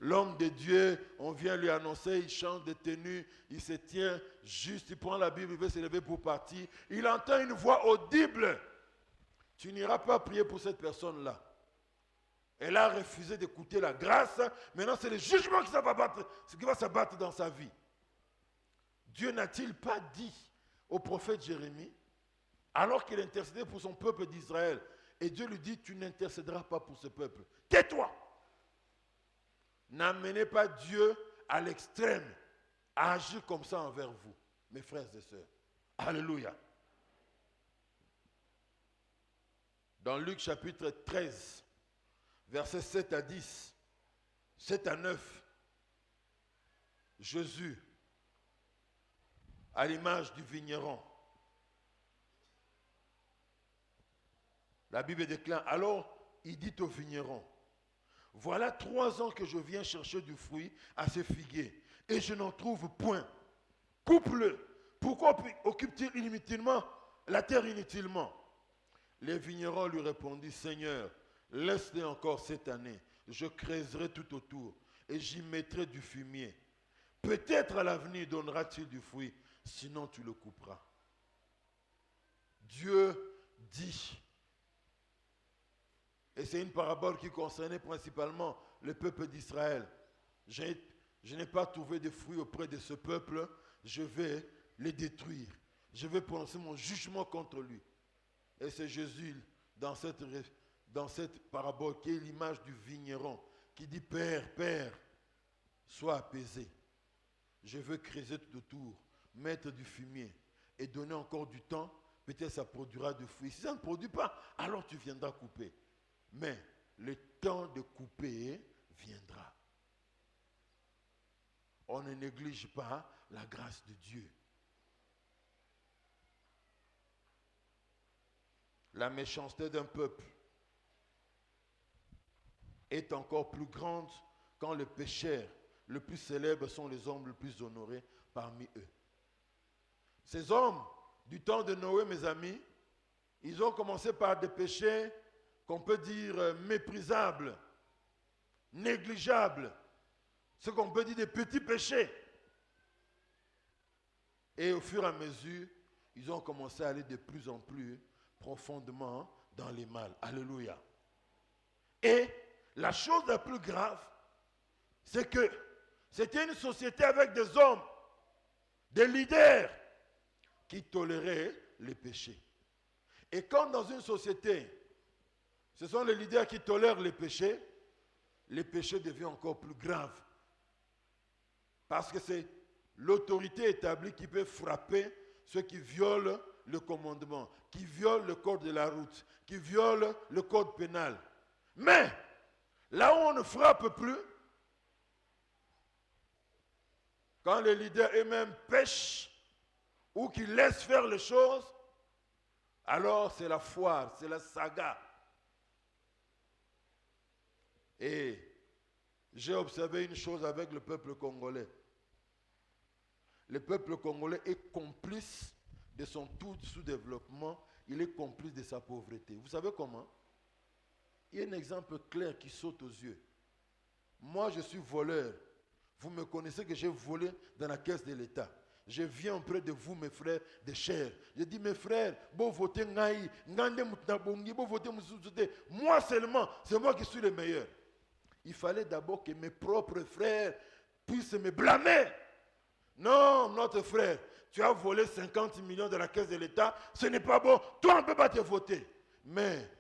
l'homme de Dieu, on vient lui annoncer, il change de tenue, il se tient juste, il prend la Bible, il veut se lever pour partir. Il entend une voix audible. Tu n'iras pas prier pour cette personne-là. Elle a refusé d'écouter la grâce. Maintenant, c'est le jugement qui va s'abattre dans sa vie. Dieu n'a-t-il pas dit au prophète Jérémie, alors qu'il intercédait pour son peuple d'Israël, et Dieu lui dit, tu n'intercéderas pas pour ce peuple. Tais-toi. N'amenez pas Dieu à l'extrême, à agir comme ça envers vous, mes frères et sœurs. Alléluia. Dans Luc chapitre 13, versets 7 à 10, 7 à 9, Jésus, à l'image du vigneron. La Bible déclare, alors il dit au vigneron, voilà 3 ans que je viens chercher du fruit à ce figuier et je n'en trouve point. Coupe-le. Pourquoi occupe-t-il inutilement la terre inutilement? Les vignerons lui répondit, Seigneur, laisse-le encore cette année. Je creuserai tout autour et j'y mettrai du fumier. Peut-être à l'avenir donnera-t-il du fruit, sinon tu le couperas. Dieu dit, et c'est une parabole qui concernait principalement le peuple d'Israël. Je n'ai pas trouvé de fruits auprès de ce peuple, je vais les détruire. Je vais prononcer mon jugement contre lui. Et c'est Jésus, dans cette parabole, qui est l'image du vigneron, qui dit, Père, sois apaisé. Je veux creuser tout autour, mettre du fumier et donner encore du temps. Peut-être ça produira du fruit. Si ça ne produit pas, alors tu viendras couper. Mais le temps de couper viendra. On ne néglige pas la grâce de Dieu. La méchanceté d'un peuple est encore plus grande quand les pécheurs les plus célèbres sont les hommes les plus honorés parmi eux. Ces hommes du temps de Noé, mes amis, ils ont commencé par des péchés qu'on peut dire méprisables, négligeables, ce qu'on peut dire des petits péchés. Et au fur et à mesure, ils ont commencé à aller de plus en plus profondément dans les mal. Alléluia. Et la chose la plus grave, c'est que c'était une société avec des hommes des leaders qui toléraient les péchés. Et quand dans une société, ce sont les leaders qui tolèrent les péchés deviennent encore plus graves. Parce que c'est l'autorité établie qui peut frapper ceux qui violent le commandement, qui violent le code de la route, qui violent le code pénal. Mais, là où on ne frappe plus, quand les leaders eux-mêmes pêchent ou qu'ils laissent faire les choses, alors c'est la foire, c'est la saga. Et j'ai observé une chose avec le peuple congolais. Le peuple congolais est complice de son tout sous-développement, il est complice de sa pauvreté. Vous savez comment? Il y a un exemple clair qui saute aux yeux. Moi, je suis voleur. Vous me connaissez que j'ai volé dans la caisse de l'État. Je viens auprès de vous, mes frères de chair. Je dis, mes frères, bon votez Ngaï, Ngande Moutnabongi, bon votez Moussouzouté. Moi seulement, c'est moi qui suis le meilleur. Il fallait d'abord que mes propres frères puissent me blâmer. Non, notre frère, tu as volé 50 millions de la caisse de l'État, ce n'est pas bon, toi on ne peut pas te voter. Mais,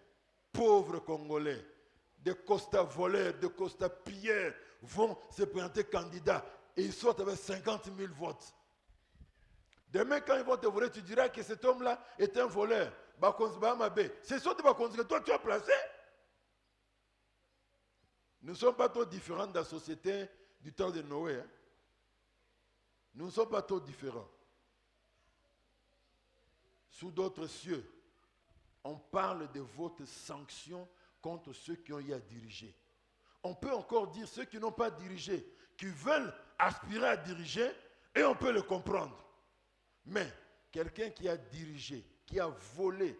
pauvres Congolais, des costas voleurs, des costas pilleurs vont se présenter candidats et ils sortent avec 50 000 votes. Demain, quand ils vont te voler, tu diras que cet homme-là est un voleur. C'est sûr que toi tu as placé. Nous ne sommes pas trop différents de la société du temps de Noé. Hein? Nous ne sommes pas trop différents. Sous d'autres cieux, on parle de votre sanction contre ceux qui ont eu à diriger. On peut encore dire ceux qui n'ont pas dirigé, qui veulent aspirer à diriger, et on peut le comprendre. Mais quelqu'un qui a dirigé, qui a volé,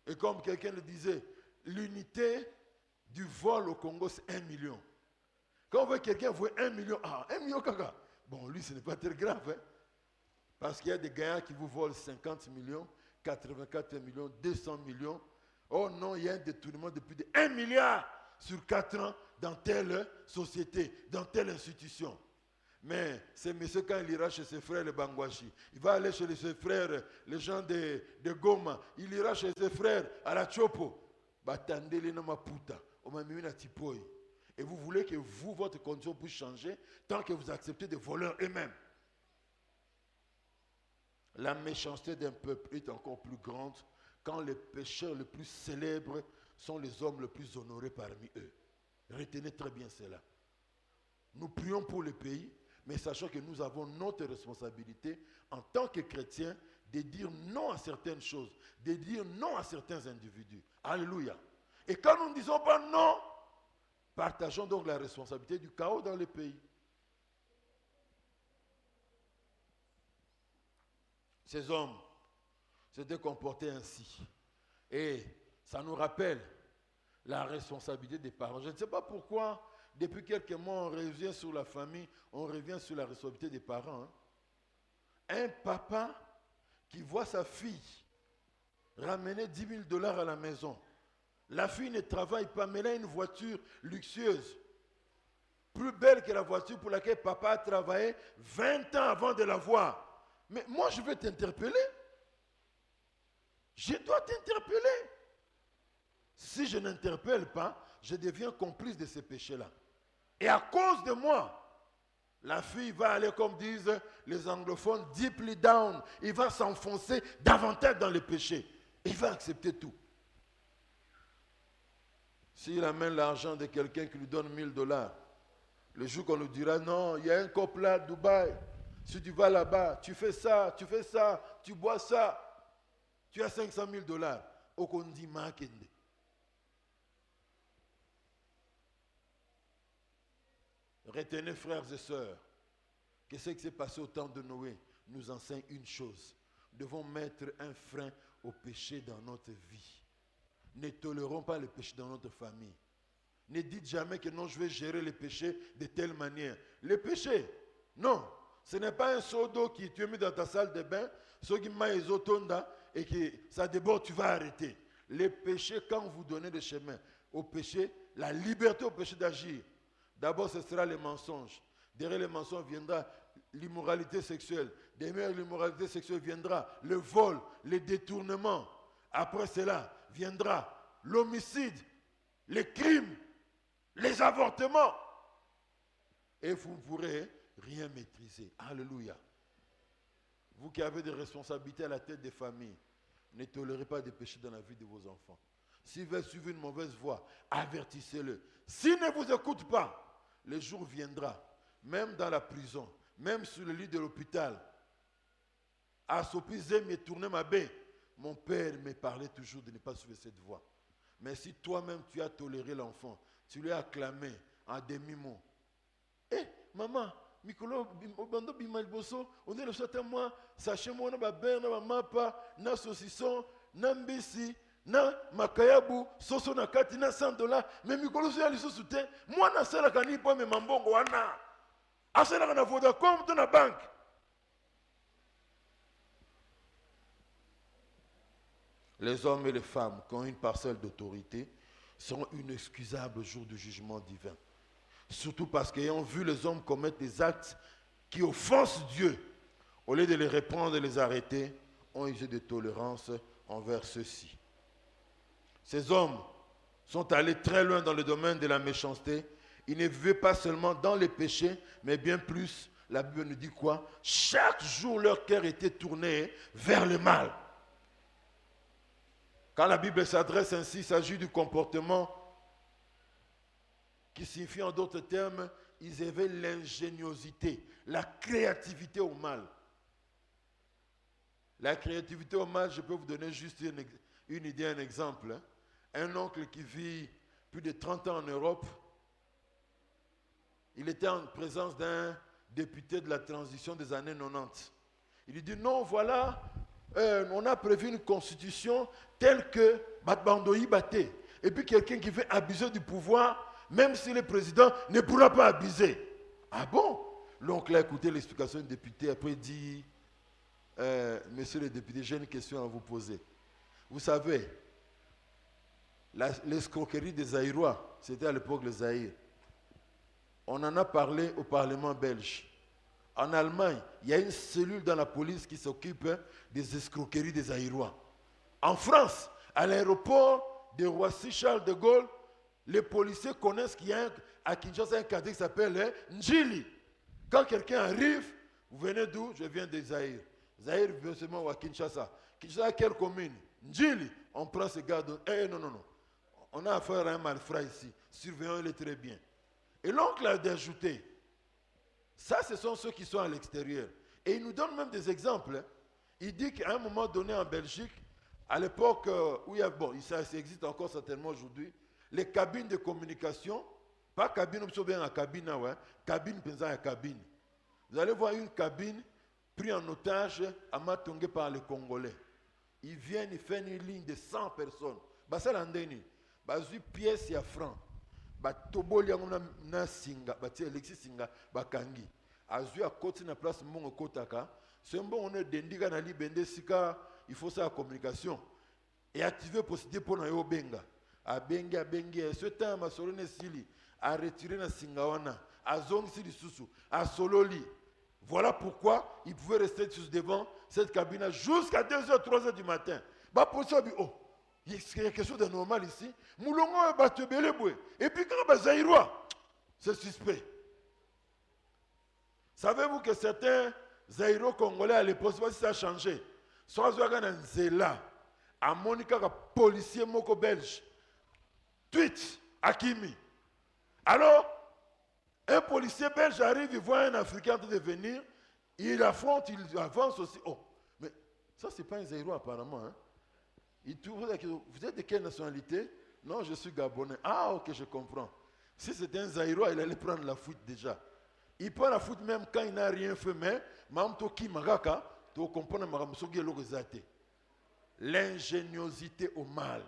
et comme quelqu'un le disait, l'unité du vol au Congo, c'est 1 million. Quand on voit quelqu'un voler 1 million, 1 million caca. Bon, lui, ce n'est pas très grave. Hein? Parce qu'il y a des gagnants qui vous volent 50 millions, 84 millions, 200 millions. Oh non, il y a un détournement de plus de 1 milliard sur 4 ans dans telle société, dans telle institution. Mais ce monsieur, quand il ira chez ses frères les Bangwashi, il va aller chez ses frères, les gens de Goma, il ira chez ses frères à la Chopo. Batandele na maputa, omamimi na tipoi. Et vous voulez que vous, votre condition puisse changer tant que vous acceptez des voleurs eux-mêmes. La méchanceté d'un peuple est encore plus grande quand les pécheurs les plus célèbres sont les hommes les plus honorés parmi eux. Retenez très bien cela. Nous prions pour le pays, mais sachant que nous avons notre responsabilité en tant que chrétiens de dire non à certaines choses, de dire non à certains individus. Alléluia. Et quand nous ne disons pas non, partageons donc la responsabilité du chaos dans le pays. Ces hommes s'étaient comportés ainsi. Et ça nous rappelle la responsabilité des parents. Je ne sais pas pourquoi, depuis quelques mois, on revient sur la famille, on revient sur la responsabilité des parents. Hein. Un papa qui voit sa fille ramener 10 000 $ à la maison. La fille ne travaille pas, mais elle a une voiture luxueuse, plus belle que la voiture pour laquelle papa a travaillé 20 ans avant de l'avoir. Mais moi, je veux t'interpeller. Je dois t'interpeller. Si je n'interpelle pas, je deviens complice de ces péchés-là. Et à cause de moi, la fille va aller, comme disent les anglophones, deeply down. Il va s'enfoncer davantage dans les péchés. Il va accepter tout. S'il amène l'argent de quelqu'un qui lui donne 1 000 $, le jour qu'on lui dira, non, il y a un couple là à Dubaï. Si tu vas là-bas, tu fais ça, tu bois ça, tu as 500 000 $. Okondi Makende. Retenez, frères et sœurs, que ce qui s'est passé au temps de Noé nous enseigne une chose. Nous devons mettre un frein au péché dans notre vie. Ne tolérons pas le péché dans notre famille. Ne dites jamais que non, je vais gérer le péché de telle manière. Le péché, non, ce n'est pas un seau d'eau qui tu as mis dans ta salle de bain, ce qui m'a isotonda et que ça déborde, tu vas arrêter. Le péché, quand vous donnez le chemin au péché, la liberté au péché d'agir, d'abord ce sera le mensonge. Derrière le mensonge viendra l'immoralité sexuelle. Derrière l'immoralité sexuelle viendra le vol, le détournement. Après cela viendra l'homicide, les crimes, les avortements. Et vous ne pourrez rien maîtriser. Alléluia. Vous qui avez des responsabilités à la tête des familles, ne tolérez pas de péché dans la vie de vos enfants. S'ils veulent suivre une mauvaise voie, avertissez-le. S'ils ne vous écoutent pas, le jour viendra, même dans la prison, même sur le lit de l'hôpital. À Sopize me tourner ma baie. Mon père me parlait toujours de ne pas suivre cette voie. Mais si toi-même tu as toléré l'enfant, tu lui as acclamé en demi-mot. Maman, Mikolo, Bando Bimalboso, on est le soir moi, sachez-moi, na baber, na mapa, na saucisson, na mbisi, na makayabu, soso na kati, na $100. Mais Mikolo, c'est à soutien. Moi, na sala kani po me mambongo wana. Asala kana Vodacom, to na banque. Les hommes et les femmes qui ont une parcelle d'autorité seront inexcusables au jour du jugement divin. Surtout parce qu'ayant vu les hommes commettre des actes qui offensent Dieu, au lieu de les reprendre et les arrêter, ont usé de tolérance envers ceux-ci. Ces hommes sont allés très loin dans le domaine de la méchanceté. Ils ne vivaient pas seulement dans les péchés, mais bien plus, la Bible nous dit quoi? Chaque jour, leur cœur était tourné vers le mal. Quand la Bible s'adresse ainsi, il s'agit du comportement qui signifie en d'autres termes, ils avaient l'ingéniosité, la créativité au mal. La créativité au mal, je peux vous donner juste une idée, un exemple. Un oncle qui vit plus de 30 ans en Europe, il était en présence d'un député de la transition des années 90. Il lui dit, non, voilà, on a prévu une constitution telle que Batbandoyi Baté. Et puis quelqu'un qui veut abuser du pouvoir, même si le président ne pourra pas abuser. Ah bon? L'oncle a écouté l'explication du député, après il dit, monsieur le député, j'ai une question à vous poser. Vous savez, l'escroquerie des Zaïrois, c'était à l'époque le Zaïre. On en a parlé au Parlement belge. En Allemagne, il y a une cellule dans la police qui s'occupe des escroqueries des Zaïrois. En France, à l'aéroport de Roissy-Charles de Gaulle, les policiers connaissent qu'il y a à Kinshasa un cadet qui s'appelle Njili. Quand quelqu'un arrive, vous venez d'où? Je viens de Zaïre. Zaïre vient seulement à Kinshasa. Kinshasa, quelle commune? Njili. On prend ce gars. Non. On a affaire à un malfrat ici. Surveillons-le très bien. Et l'oncle a ajouté, ça, ce sont ceux qui sont à l'extérieur. Et il nous donne même des exemples. Il dit qu'à un moment donné en Belgique, à l'époque où il y a, ça existe encore certainement aujourd'hui, les cabines de communication, pas cabine, on bien en cabine, cabine pensant à cabine. Vous allez voir une cabine prise en otage à Matongé par les Congolais. Ils viennent, ils font une ligne de 100 personnes. Ça l'andeni. Une pièce à francs. Toboli na singa, Alexis Singa, Bakangi. Azu à côté na place Mongo Kotaka. C'est bon, on est dendiga na libende sika, il faut ça la communication. Et activer possibilité pour na yo benga. A benga, ce temps ma solone sili, a retiré na singawana, a zong sili susu, a sololi. Voilà pourquoi il pouvait rester devant cette cabine jusqu'à 2h, 3h du matin. Pour ça, il y a quelque chose de normal ici. Moulongo est battu beléboué. Et puis quand il Zaïrois, c'est suspect. Savez-vous que certains Zaïro congolais à l'époque, si ça a changé, soit Zouagana à Monica, policier moko belge, tweet Akimi. Alors, un policier belge arrive, il voit un Africain en train de venir, il affronte, il avance aussi. Oh, mais ça, c'est pas un Zaïrois apparemment. Hein? Vous êtes de quelle nationalité? Non, je suis Gabonais. Ah, ok, je comprends. Si c'était un Zaïrois, il allait prendre la fuite déjà. Il prend la fuite même quand il n'a rien fait, mais tu comprends l'ingéniosité au mal.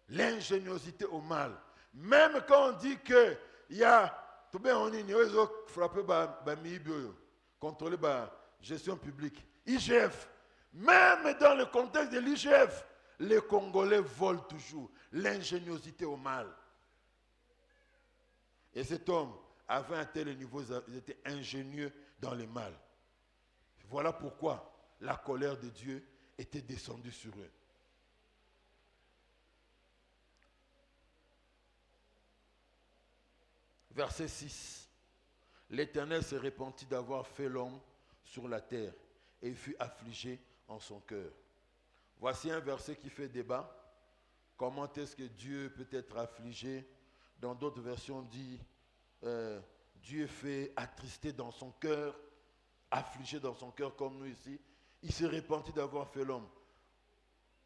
L'ingéniosité au mal. Même quand on dit qu'il y a, tout bien on est frappé par contrôlé par gestion publique, IGF. Même dans le contexte de l'IGF, les Congolais volent toujours l'ingéniosité au mal. Et cet homme avaient atteint le niveau, ils étaient ingénieux dans le mal. Voilà pourquoi la colère de Dieu était descendue sur eux. Verset 6. L'Éternel se repentit d'avoir fait l'homme sur la terre et fut affligé en son cœur. Voici un verset qui fait débat. Comment est-ce que Dieu peut être affligé? Dans d'autres versions, on dit Dieu fait attristé dans son cœur, affligé dans son cœur comme nous ici. Il se repentit d'avoir fait l'homme.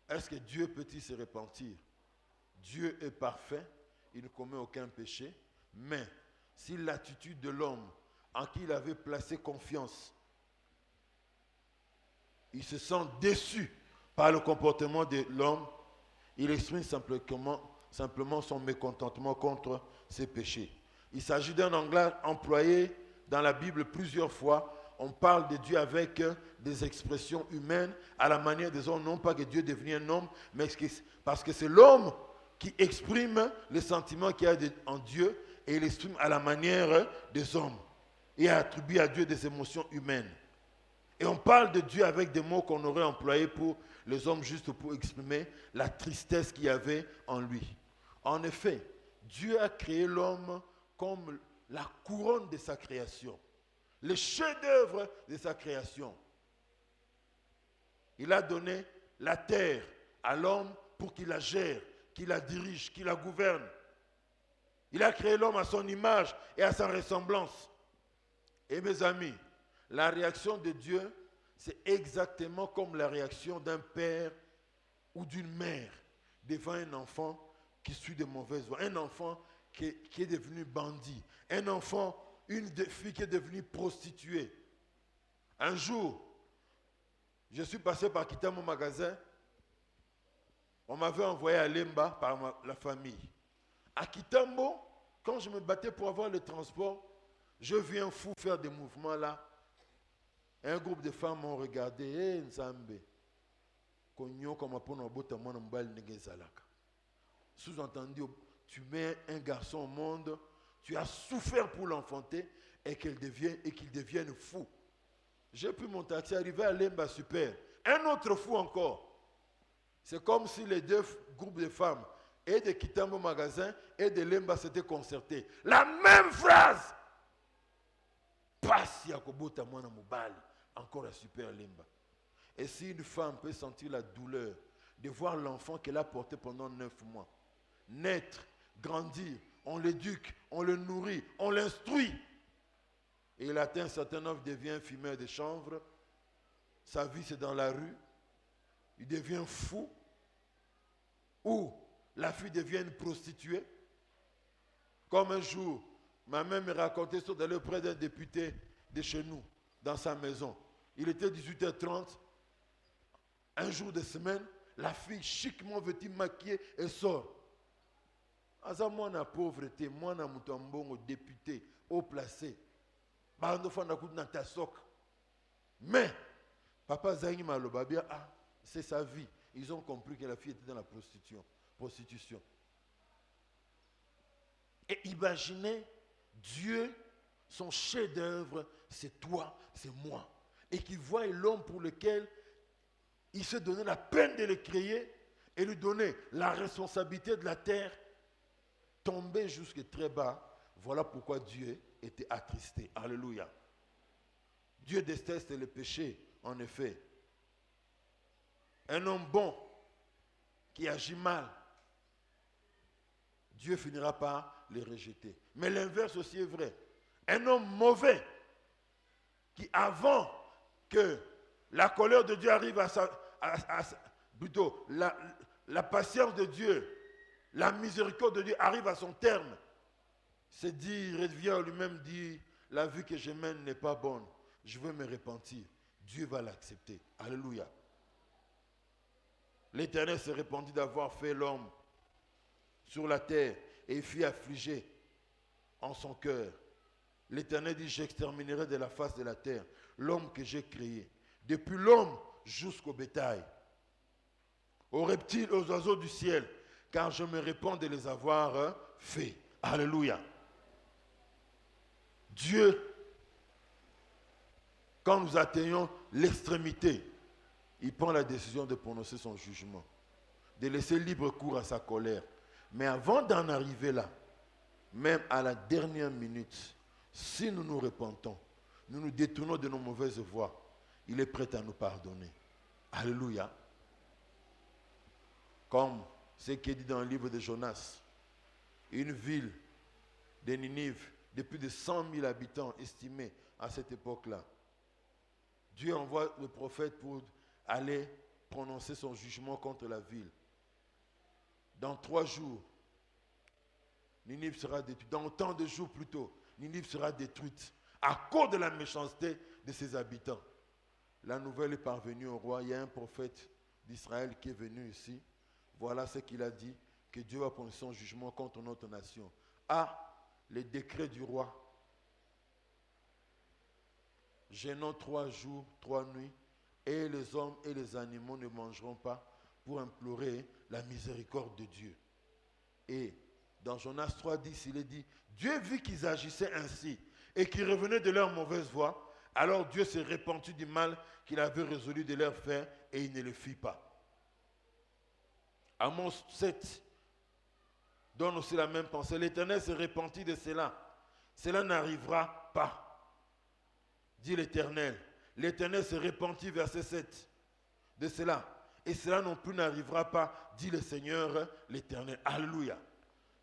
Est-ce que Dieu peut-il se repentir? Dieu est parfait, il ne commet aucun péché, mais si l'attitude de l'homme en qui il avait placé confiance, il se sent déçu par le comportement de l'homme, il exprime simplement son mécontentement contre ses péchés. Il s'agit d'un langage employé dans la Bible plusieurs fois. On parle de Dieu avec des expressions humaines à la manière des hommes. Non pas que Dieu devienne un homme, mais parce que c'est l'homme qui exprime les sentiments qu'il y a en Dieu et il l'exprime à la manière des hommes et attribue à Dieu des émotions humaines. Et on parle de Dieu avec des mots qu'on aurait employés pour les hommes juste pour exprimer la tristesse qu'il y avait en lui. En effet, Dieu a créé l'homme comme la couronne de sa création, le chef-d'œuvre de sa création. Il a donné la terre à l'homme pour qu'il la gère, qu'il la dirige, qu'il la gouverne. Il a créé l'homme à son image et à sa ressemblance. Et mes amis, la réaction de Dieu, c'est exactement comme la réaction d'un père ou d'une mère devant un enfant qui suit de mauvaises voies, un enfant qui est devenu bandit, un enfant, une fille qui est devenue prostituée. Un jour, je suis passé par Kitamo magasin, on m'avait envoyé à Lemba par la famille. À Kitambo, quand je me battais pour avoir le transport, je vis un fou faire des mouvements là. Un groupe de femmes m'ont regardé. Hey, Nzambe. Sous-entendu, tu mets un garçon au monde, tu as souffert pour l'enfanter et qu'il devienne fou. J'ai pris mon taxi, arrivé à Lemba, super. Un autre fou encore. C'est comme si les deux groupes de femmes, et de Kitambo magasin et de Lemba, s'étaient concertés. La même phrase. Passe Yakobota Mwana Mubali. Encore un super Lemba. Et si une femme peut sentir la douleur de voir l'enfant qu'elle a porté pendant 9 mois naître, grandir, on l'éduque, on le nourrit, on l'instruit, et il atteint un certain âge, devient fumeur de chanvre, sa vie c'est dans la rue, il devient fou, ou la fille devient une prostituée. Comme un jour, ma mère me racontait ça d'aller auprès d'un député de chez nous, dans sa maison. Il était 18h30, un jour de semaine, la fille chiquement vêtue, maquillée, elle sort. Aza mwana pauvreté, mwana mutambongo député, haut placé. Mais, papa Zaini Malobabia, c'est sa vie. Ils ont compris que la fille était dans la prostitution. Et imaginez, Dieu, son chef-d'œuvre, c'est toi, c'est moi. Et qu'il voit l'homme pour lequel il s'est donné la peine de le créer et lui donner la responsabilité de la terre, tomber jusque très bas. Voilà pourquoi Dieu était attristé. Alléluia. Dieu déteste le péché, en effet. Un homme bon qui agit mal, Dieu finira par le rejeter. Mais l'inverse aussi est vrai. Un homme mauvais qui, avant que la colère de Dieu arrive plutôt la patience de Dieu, la miséricorde de Dieu arrive à son terme, c'est dire, revient lui-même dire, la vie que je mène n'est pas bonne, je veux me repentir. Dieu va l'accepter. Alléluia. L'Éternel se répandit d'avoir fait l'homme sur la terre et il fut affligé en son cœur. L'Éternel dit, j'exterminerai de la face de la terre l'homme que j'ai créé, depuis l'homme jusqu'au bétail, aux reptiles, aux oiseaux du ciel, car je me répands de les avoir faits. Alléluia. Dieu, quand nous atteignons l'extrémité, il prend la décision de prononcer son jugement, de laisser libre cours à sa colère. Mais avant d'en arriver là, même à la dernière minute, si nous nous repentons, nous nous détournons de nos mauvaises voies, il est prêt à nous pardonner. Alléluia. Comme ce qui est dit dans le livre de Jonas, une ville de Ninive de plus de 100 000 habitants estimés à cette époque-là. Dieu envoie le prophète pour aller prononcer son jugement contre la ville. Dans 3 jours, Ninive sera détruite. Dans autant de jours plutôt, Ninive sera détruite à cause de la méchanceté de ses habitants. La nouvelle est parvenue au roi. Il y a un prophète d'Israël qui est venu ici. Voilà ce qu'il a dit, que Dieu va prononcer son jugement contre notre nation. Ah, les décrets du roi. Jeûnons 3 jours, 3 nuits, et les hommes et les animaux ne mangeront pas pour implorer la miséricorde de Dieu. Et dans Jonas 3,10, il est dit, Dieu vit qu'ils agissaient ainsi et qu'ils revenaient de leur mauvaise voie. Alors Dieu s'est repenti du mal qu'il avait résolu de leur faire et il ne le fit pas. Amos 7 donne aussi la même pensée. L'Éternel s'est repenti de cela. Cela n'arrivera pas, dit l'Éternel. L'Éternel s'est repenti, verset 7, de cela. Et cela non plus n'arrivera pas, dit le Seigneur l'Éternel. Alléluia.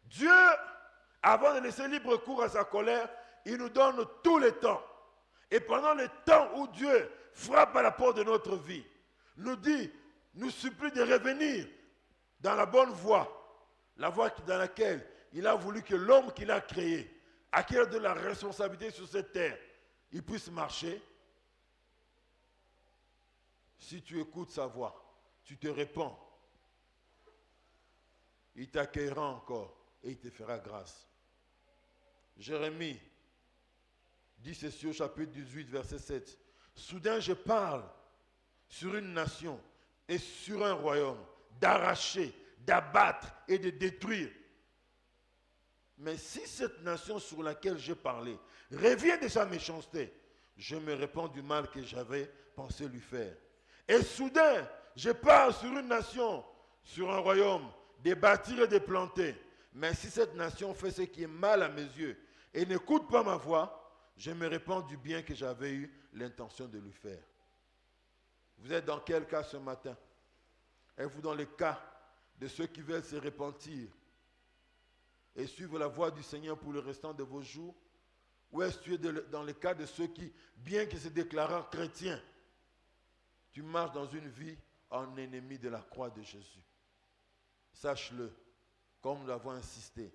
Dieu, avant de laisser libre cours à sa colère, il nous donne tout le temps. Et pendant le temps où Dieu frappe à la porte de notre vie, nous dit, nous supplie de revenir dans la bonne voie, la voie dans laquelle il a voulu que l'homme qu'il a créé, à qui il a de la responsabilité sur cette terre, il puisse marcher. Si tu écoutes sa voix, tu te répands, il t'accueillera encore et il te fera grâce. Jérémie dit ceci au chapitre 18, verset 7. Soudain je parle sur une nation et sur un royaume, d'arracher, d'abattre et de détruire. Mais si cette nation sur laquelle j'ai parlé revient de sa méchanceté, je me répands du mal que j'avais pensé lui faire. Et soudain, je parle sur une nation, sur un royaume, de bâtir et de planter. Mais si cette nation fait ce qui est mal à mes yeux et n'écoute pas ma voix, je me répands du bien que j'avais eu l'intention de lui faire. Vous êtes dans quel cas ce matin? Êtes-vous dans le cas de ceux qui veulent se repentir et suivre la voie du Seigneur pour le restant de vos jours? Ou est-ce que tu es dans le cas de ceux qui, bien que se déclarant chrétiens, tu marches dans une vie en ennemi de la croix de Jésus? Sache-le, comme nous l'avons insisté,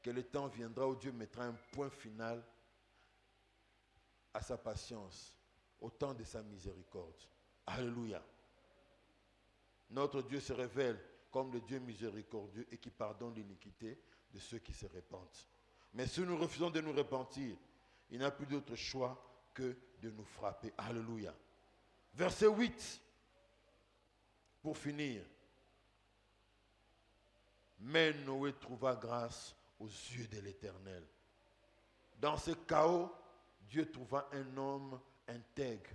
que le temps viendra où Dieu mettra un point final à sa patience, au temps de sa miséricorde. Alléluia. Notre Dieu se révèle comme le Dieu miséricordieux et qui pardonne l'iniquité de ceux qui se repentent. Mais si nous refusons de nous repentir, il n'a plus d'autre choix que de nous frapper. Alléluia. Verset 8, pour finir. Mais Noé trouva grâce aux yeux de l'Éternel. Dans ce chaos, Dieu trouva un homme intègre.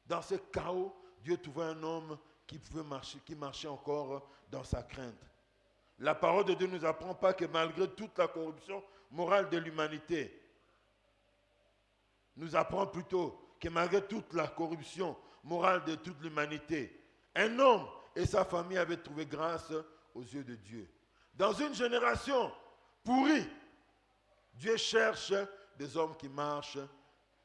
Dans ce chaos, Dieu trouva un homme qui pouvait marcher, qui marchait encore dans sa crainte. La parole de Dieu ne nous apprend pas que malgré toute la corruption morale de l'humanité, nous apprend plutôt que malgré toute la corruption morale de toute l'humanité, un homme et sa famille avaient trouvé grâce aux yeux de Dieu. Dans une génération pourrie, Dieu cherche des hommes qui marchent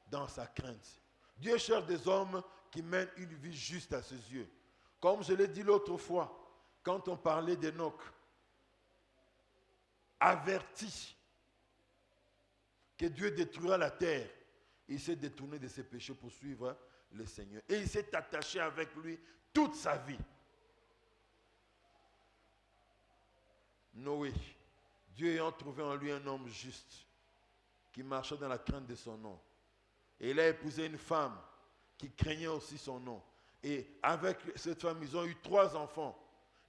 dans sa crainte. Dieu cherche des hommes qui mènent une vie juste à ses yeux. Comme je l'ai dit l'autre fois, quand on parlait d'Enoch, averti que Dieu détruira la terre, il s'est détourné de ses péchés pour suivre le Seigneur. Et il s'est attaché avec lui toute sa vie. Noé, Dieu ayant trouvé en lui un homme juste, qui marchait dans la crainte de son nom. Et il a épousé une femme qui craignait aussi son nom. Et avec cette femme, ils ont eu 3 enfants.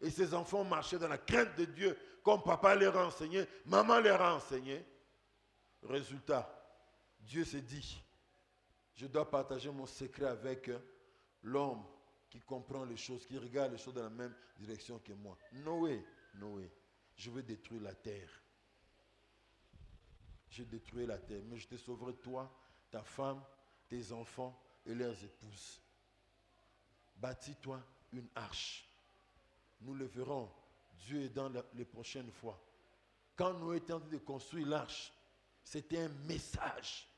Et ces enfants marchaient dans la crainte de Dieu, comme papa leur a enseigné, maman leur a enseigné. Résultat, Dieu s'est dit, je dois partager mon secret avec l'homme qui comprend les choses, qui regarde les choses dans la même direction que moi. Noé, je veux détruire la terre. Je détruirai la terre, mais je te sauverai toi, ta femme, tes enfants et leurs épouses. Bâtis-toi une arche. Nous le verrons, Dieu est dans les prochaines fois. Quand Noé était en train de construire l'arche, c'était un message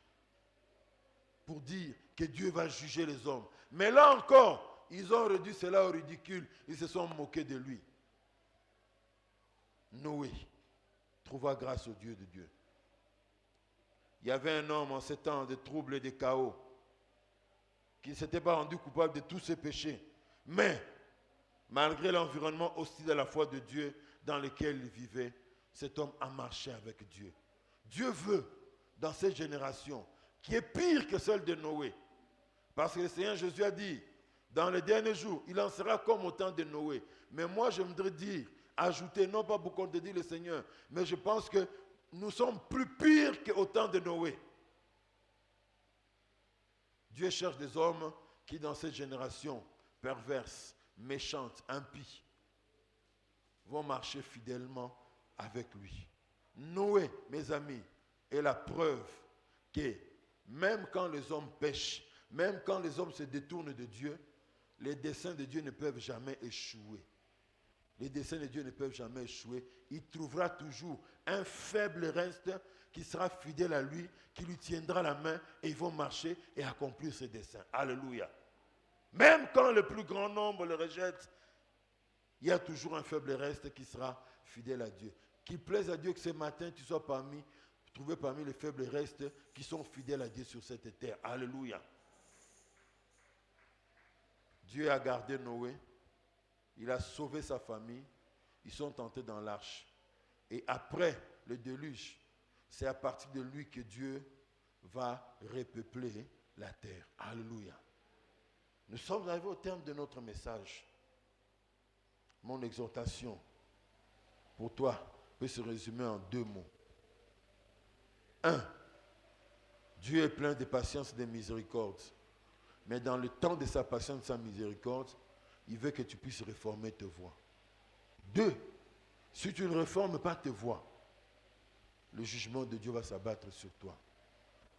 pour dire que Dieu va juger les hommes. Mais là encore, ils ont réduit cela au ridicule. Ils se sont moqués de lui. Noé trouva grâce au Dieu de Dieu. Il y avait un homme en ces temps de troubles et de chaos qui ne s'était pas rendu coupable de tous ses péchés. Mais, malgré l'environnement hostile à la foi de Dieu dans lequel il vivait, cet homme a marché avec Dieu. Dieu veut, dans cette génération, qui est pire que celle de Noé. Parce que le Seigneur Jésus a dit, dans les derniers jours, il en sera comme au temps de Noé. Mais moi, je voudrais dire, ajouter, non pas pour contredire le Seigneur, mais je pense que nous sommes plus pires qu'au temps de Noé. Dieu cherche des hommes qui, dans cette génération perverse, méchante, impie, vont marcher fidèlement avec lui. Noé, mes amis, est la preuve que même quand les hommes pêchent, même quand les hommes se détournent de Dieu, les desseins de Dieu ne peuvent jamais échouer. Les desseins de Dieu ne peuvent jamais échouer. Il trouvera toujours un faible reste qui sera fidèle à lui, qui lui tiendra la main et ils vont marcher et accomplir ses desseins. Alléluia. Même quand le plus grand nombre le rejette, il y a toujours un faible reste qui sera fidèle à Dieu. Qu'il plaise à Dieu que ce matin tu sois trouvé parmi les faibles restes qui sont fidèles à Dieu sur cette terre. Alléluia. Dieu a gardé Noé. Il a sauvé sa famille. Ils sont entrés dans l'arche. Et après le déluge, c'est à partir de lui que Dieu va repeupler la terre. Alléluia. Nous sommes arrivés au terme de notre message. Mon exhortation pour toi peut se résumer en 2 mots. 1. Dieu est plein de patience et de miséricorde. Mais dans le temps de sa patience et de sa miséricorde, il veut que tu puisses réformer tes voies. 2. Si tu ne réformes pas tes voies, le jugement de Dieu va s'abattre sur toi.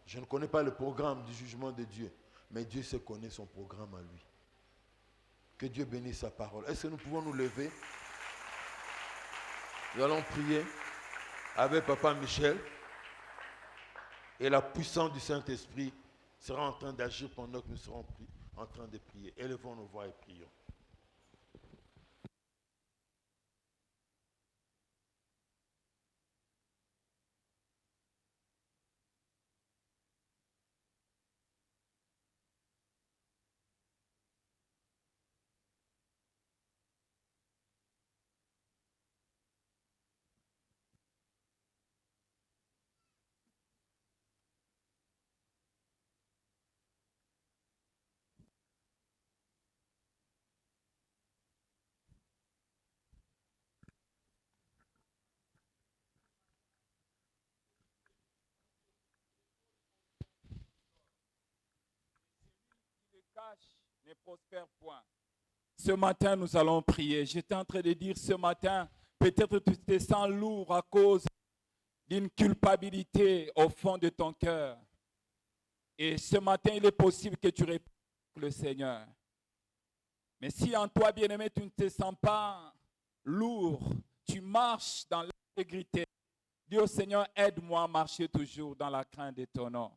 Je ne connais pas le programme du jugement de Dieu, mais Dieu sait connaît son programme à lui. Que Dieu bénisse sa parole. Est-ce que nous pouvons nous lever? Nous allons prier avec Papa Michel. Et la puissance du Saint-Esprit sera en train d'agir pendant que nous serons en train de prier. Élevons nos voix et prions. Ne prospère point. Ce matin, nous allons prier. J'étais en train de dire ce matin, peut-être tu te sens lourd à cause d'une culpabilité au fond de ton cœur. Et ce matin, il est possible que tu répondes le Seigneur. Mais si en toi, bien-aimé, tu ne te sens pas lourd, tu marches dans l'intégrité, dis au Seigneur, aide-moi à marcher toujours dans la crainte de ton nom.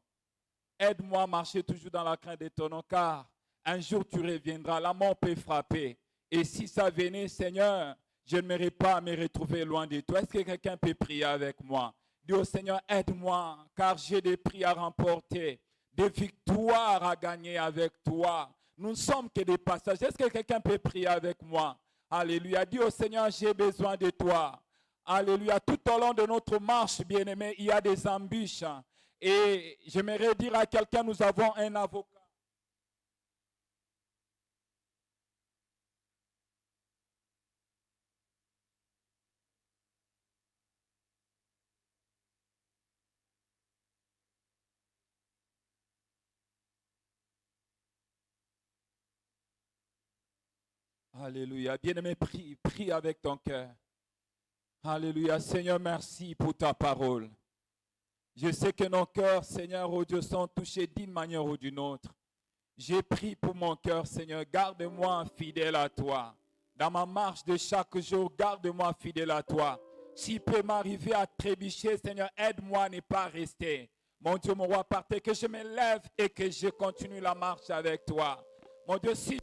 Aide-moi à marcher toujours dans la crainte de ton nom, car un jour tu reviendras, la mort peut frapper. Et si ça venait, Seigneur, je ne m'aimerais pas à me retrouver loin de toi. Est-ce que quelqu'un peut prier avec moi? Dis au Seigneur, aide-moi, car j'ai des prix à remporter, des victoires à gagner avec toi. Nous ne sommes que des passagers. Est-ce que quelqu'un peut prier avec moi? Alléluia. Dis au Seigneur, j'ai besoin de toi. Alléluia. Tout au long de notre marche, bien-aimé, il y a des embûches. Et j'aimerais dire à quelqu'un, nous avons un avocat. Alléluia. Bien-aimé, prie avec ton cœur. Alléluia. Seigneur, merci pour ta parole. Je sais que nos cœurs, Seigneur, oh Dieu, sont touchés d'une manière ou d'une autre. J'ai prié pour mon cœur, Seigneur. Garde-moi fidèle à toi. Dans ma marche de chaque jour, garde-moi fidèle à toi. S'il peut m'arriver à trébucher, Seigneur, aide-moi à ne pas rester. Mon Dieu, mon roi, partez, que je me lève et que je continue la marche avec toi. Mon Dieu, si je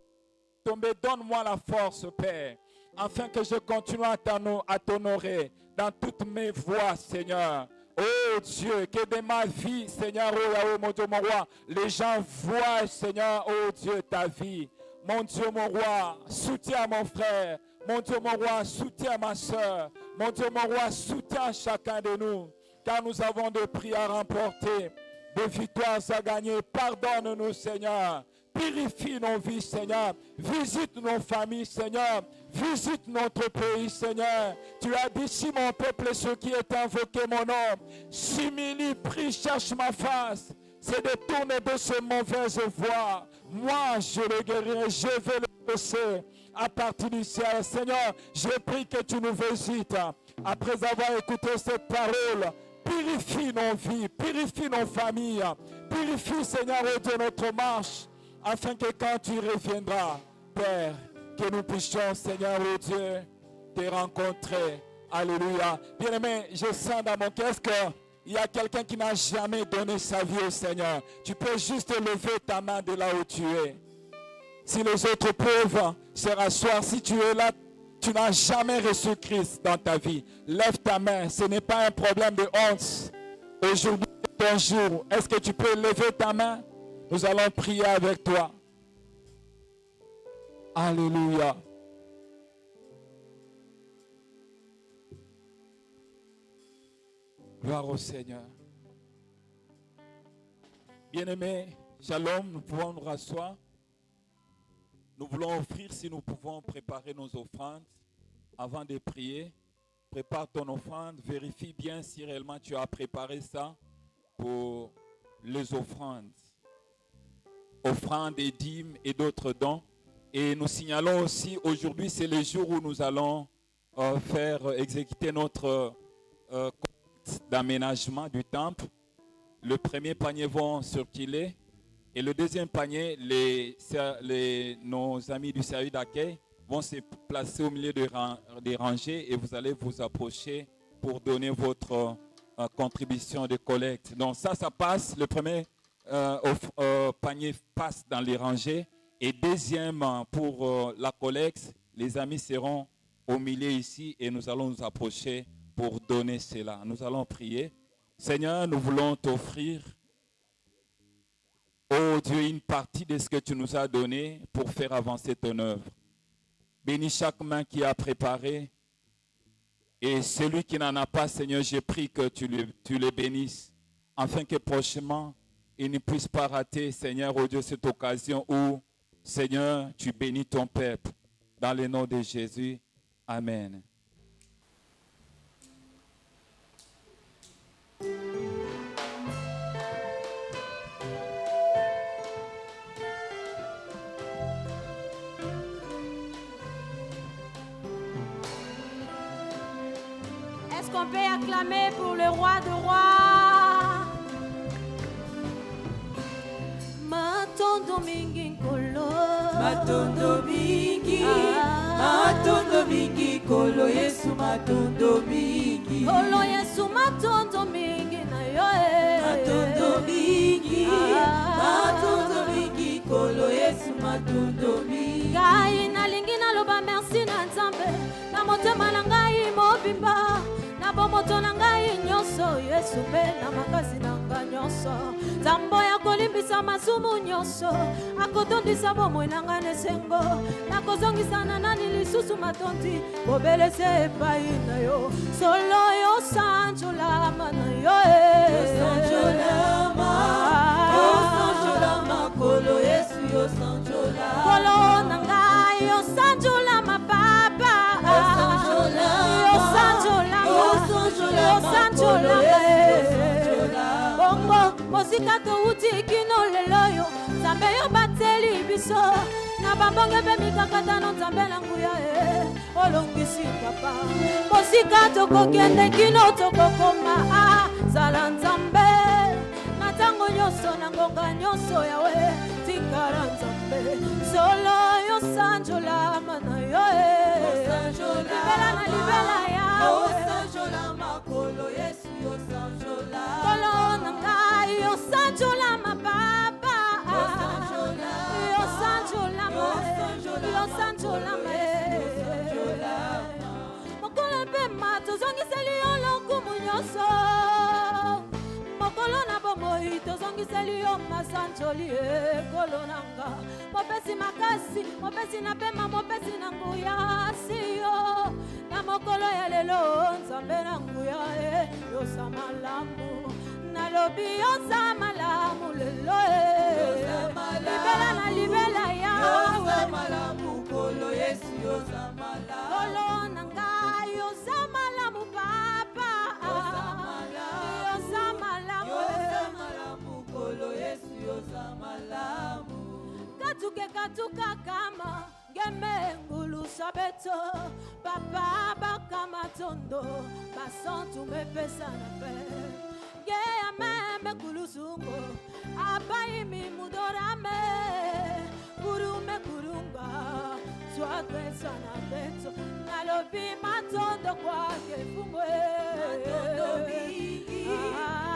tombe, donne-moi la force, Père, afin que je continue à t'honorer dans toutes mes voies, Seigneur. Oh Dieu, que de ma vie, Seigneur, oh Yahweh, mon Dieu, mon roi, les gens voient, Seigneur, oh Dieu, ta vie. Mon Dieu, mon roi, soutiens mon frère. Mon Dieu, mon roi, soutiens ma soeur. Mon Dieu, mon roi, soutiens chacun de nous. Car nous avons des prix à remporter, des victoires à gagner. Pardonne-nous, Seigneur. Purifie nos vies, Seigneur. Visite nos familles, Seigneur. Visite notre pays, Seigneur. Tu as dit, si mon peuple, ceux qui est invoqué mon nom, s'humilie, prie, cherche ma face, c'est détourner de ces mauvaises voies. Moi, je le guérirai, je vais le laisser à partir du ciel. Seigneur, je prie que tu nous visites. Après avoir écouté cette parole, purifie nos vies, purifie nos familles, purifie, Seigneur, oh Dieu, notre marche, afin que quand tu reviendras, Père, que nous puissions, Seigneur, oh Dieu, te rencontrer. Alléluia. Bien-aimé, je sens dans mon cœur qu'il y a quelqu'un qui n'a jamais donné sa vie au Seigneur. Tu peux juste lever ta main de là où tu es. Si les autres peuvent se rasseoir, si tu es là, tu n'as jamais reçu Christ dans ta vie. Lève ta main, ce n'est pas un problème de honte. Aujourd'hui, c'est ton jour. Est-ce que tu peux lever ta main? Nous allons prier avec toi. Alléluia. Gloire au Seigneur. Bien-aimés, shalom, nous pouvons nous rasseoir. Nous voulons offrir, si nous pouvons préparer nos offrandes avant de prier. Prépare ton offrande, vérifie bien si réellement tu as préparé ça pour les offrandes. Offrandes et dîmes et d'autres dons. Et nous signalons aussi, aujourd'hui c'est le jour où nous allons exécuter notre compte d'aménagement du temple. Le premier panier va circuler. Et le deuxième panier, nos amis du service d'accueil vont se placer au milieu des rangées et vous allez vous approcher pour donner votre contribution de collecte. Donc ça passe, le premier panier passe dans les rangées et deuxième pour la collecte, les amis seront au milieu ici et nous allons nous approcher pour donner cela. Nous allons prier. Seigneur, nous voulons t'offrir, oh Dieu, une partie de ce que tu nous as donné pour faire avancer ton œuvre. Bénis chaque main qui a préparé. Et celui qui n'en a pas, Seigneur, je prie que tu le bénisses. Afin que prochainement, il ne puisse pas rater, Seigneur, oh Dieu, cette occasion où, Seigneur, tu bénis ton peuple. Dans le nom de Jésus. Amen. Est-ce qu'on peut acclamer pour le roi de rois? Matondo mingi kolo, Matondo mingi kolo Yesu matondo mingi kolo Yesu matondo mingi na yo matondo mingi kolo Yesu matondo mingi ngai nalingi naloba merci na Nzambe na motema na ngai mobimba na bomoto na ngai nyonso Yesu mpe na makasi na ngai nyonso Nzambe ya kolimbisa masumu nyonso akotondisa bomoi na ngai nesengo nakozongisa na nani lisusu matondi bobelese epai na yo solo yo sanjolama na yo sanjolama kolo Yesu yo sanjolama kolo na ngai yo sanjolama papa yo sanjolama bongo mosika touti kino lelo yo Nzambe yo bateli biso na bambonge mpe mikakatano nzambe na nguya olongisi papa mosika tokokende kino tokokoma zala nzambe na ntango nyonso na ngonga nyonso yawe tikala nzambe solo yosanjolama na yo libela na libela yawe makolo yesu yosanjola kolo na ngai yosanjolama papa yosanjolama mokolo pema tozongiseli yo lokumu nyonso mokolo na bomoi tozongiseli yo masanjoli ekolo nanga mopesi makasi mopesi na pema mopesi na nguya siyo na mokolo ya lelo nzambe na nguya yoza malamu nalobi yoza malamu lelo libela na libela yawe malamu kolo yesu yoza malamu kolo na ngai yoza malamu papa yoza malamu kolo yesu yoza malamu katuke katuka kama ngeme ngulu sabeto papa bakama tondo basantu mepesa na pe geya meme kulusungo abaimi mudorame kurume kurunga swate sana beto nalobi matondo kwake fumwe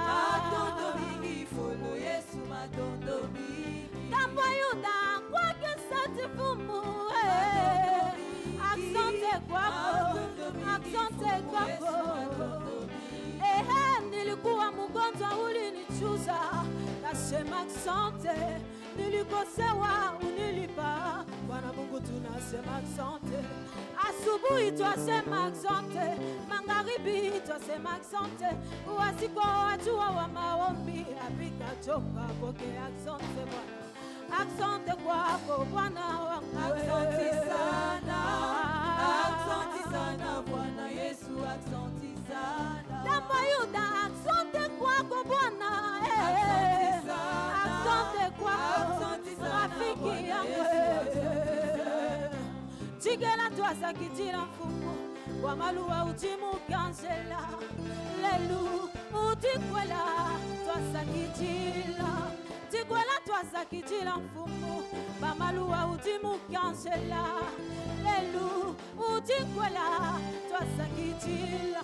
matondo mingi folo yesu matondo mingi tambo yuda kwake sati fumu aksante kwako nilikuwa mgonjwa ulinichuza nasema asante nilikosewa unilipa Bwana Mungu tunasema asante asubuhi twasema asante magharibi twasema asante usiku wajua wa maombi apika choka pokea asante Bwana asante kwako Bwana wangu asante sana Bwana Yesu asante sana Dama Yuda asante kwako Bwana asante kwako rafiki yangu Tigela twasakitira mfumo wa maluwa utimu kansela lelu utikwela twasakitira Tigwela twasakitira mfumo wa maluwa utimu kansela lelu utikwela twasakitira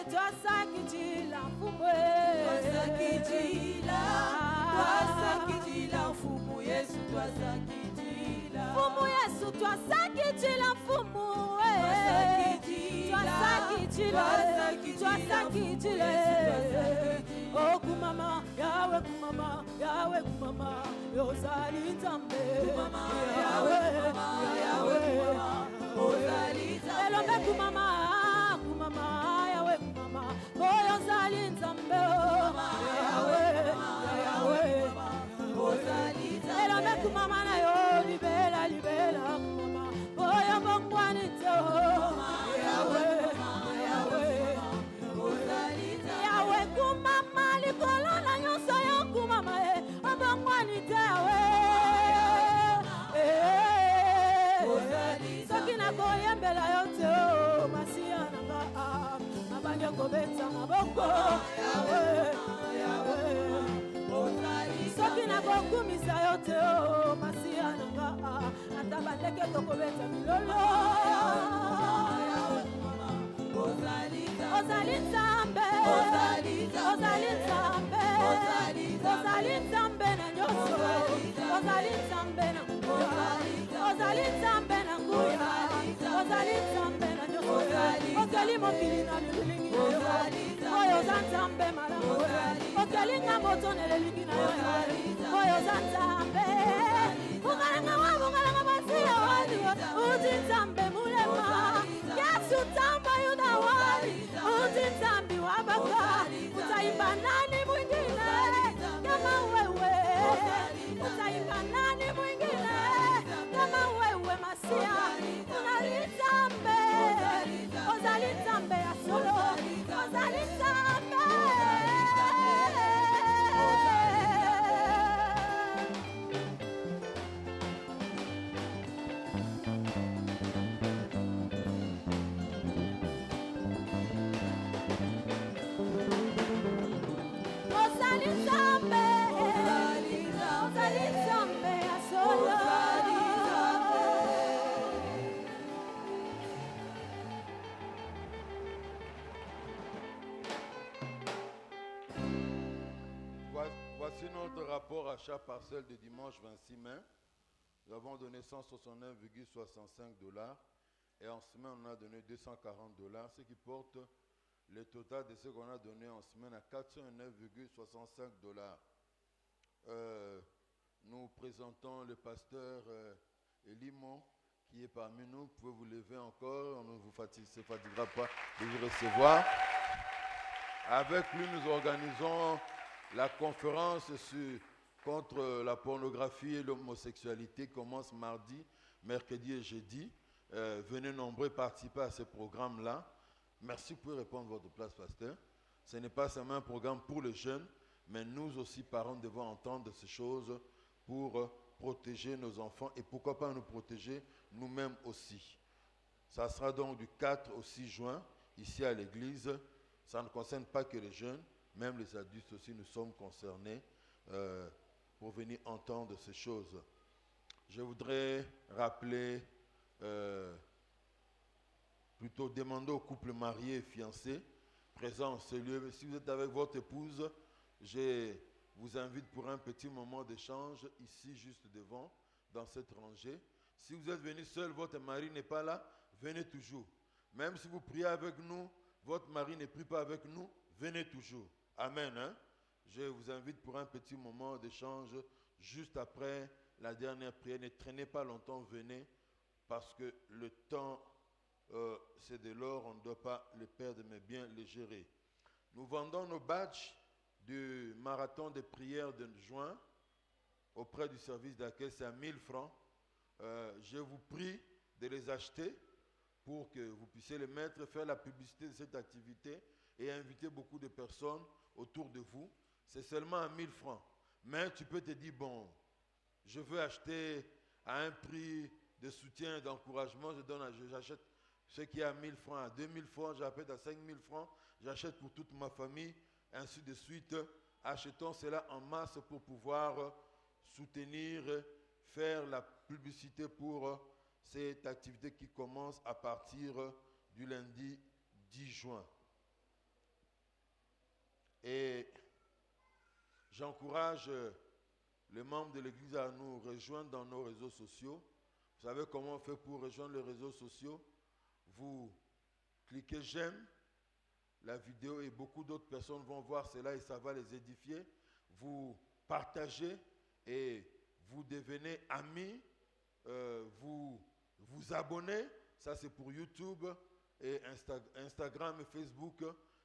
twasakitira mfumo twasakitira mfumo Yesu twasakitira mfumo Yesu twasakitira mfumo twasakitira oh kumama yawe kumama yozali nzambe yawe ozali nzambe elombe kumama yawe kumama yozali nzambe yawe ozali nzambe elombe kumama na yo libela kumama oyo bongwani to yawe yawe kumama likolo na nyonso yo kumama obongwani tewe soki nakoyembela yo te masiya nanga abange kobeta maboko soki nakokumisa yo te masiya nanga ata bandeke tokobeta milolo ozali nzambe na nyonso ozali nzambe na nguya ozali nzambe na nguya ozali nzambe na nyonso ozali mokili na lilingi oyo oza nzambe malamu ozali ngambo tonelelingi na yo oyo oza nzambe bungalanga wa bungalanga masiya wani uti nzambe mulema yesu tamba yuda wani uti nzambi wabaka utaimba nani mwingine kama wewe utaimba nani mwingine kama wewe masia ozali nzambe ya solo ozali nzambe ozali nzambe ya solo Voici notre rapport achat parcelle de dimanche 26 mai. Nous avons donné 169,65 $. Et en semaine, on a donné 240 $, ce qui porte le total de ce qu'on a donné en semaine à 409,65 $. Nous présentons le pasteur Elimon qui est parmi nous. Vous pouvez vous lever encore, on ne se fatiguera pas de vous recevoir. Avec lui, nous organisons la conférence contre la pornographie et l'homosexualité qui commence mardi, mercredi et jeudi. Venez nombreux participer à ce programme-là. Merci pour répondre à votre place, pasteur. Ce n'est pas seulement un programme pour les jeunes, mais nous aussi, parents, devons entendre ces choses pour protéger nos enfants et pourquoi pas nous protéger nous-mêmes aussi. Ça sera donc du 4 au 6 juin, ici à l'église. Ça ne concerne pas que les jeunes, même les adultes aussi, nous sommes concernés pour venir entendre ces choses. Je voudrais rappeler, plutôt demander aux couples mariés et fiancés présents en ce lieu. Si vous êtes avec votre épouse, je vous invite pour un petit moment d'échange ici, juste devant, dans cette rangée. Si vous êtes venu seul, votre mari n'est pas là, venez toujours. Même si vous priez avec nous, votre mari ne prie pas avec nous, venez toujours. Amen. Hein? Je vous invite pour un petit moment d'échange juste après la dernière prière. Ne traînez pas longtemps, venez, parce que le temps, c'est de l'or, on ne doit pas le perdre, mais bien le gérer. Nous vendons nos badges du marathon de prière de juin auprès du service d'accueil, c'est à 1000 francs. Je vous prie de les acheter pour que vous puissiez les mettre, faire la publicité de cette activité et inviter beaucoup de personnes autour de vous. C'est seulement à 1000 francs. Mais tu peux te dire, bon, je veux acheter à un prix de soutien, d'encouragement, j'achète ce qui est à 1000 francs, à 2000 francs, j'achète à 5000 francs, j'achète pour toute ma famille, ainsi de suite. Achetons cela en masse pour pouvoir soutenir, faire la publicité pour cette activité qui commence à partir du lundi 10 juin. Et j'encourage les membres de l'Église à nous rejoindre dans nos réseaux sociaux. Vous savez comment on fait pour rejoindre les réseaux sociaux? Vous cliquez j'aime la vidéo et beaucoup d'autres personnes vont voir cela et ça va les édifier. Vous partagez et vous devenez amis. Vous vous abonnez. Ça c'est pour YouTube et Instagram et Facebook.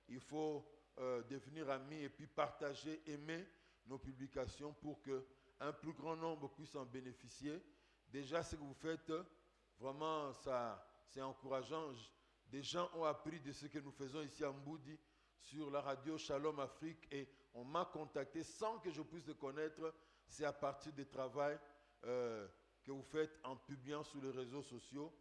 Il faut devenir amis et puis partager, aimer nos publications pour qu'un plus grand nombre puisse en bénéficier. Déjà, ce que vous faites, vraiment, ça, c'est encourageant. Des gens ont appris de ce que nous faisons ici à Mboudi sur la radio Shalom Afrique et on m'a contacté sans que je puisse le connaître. C'est à partir du travail que vous faites en publiant sur les réseaux sociaux.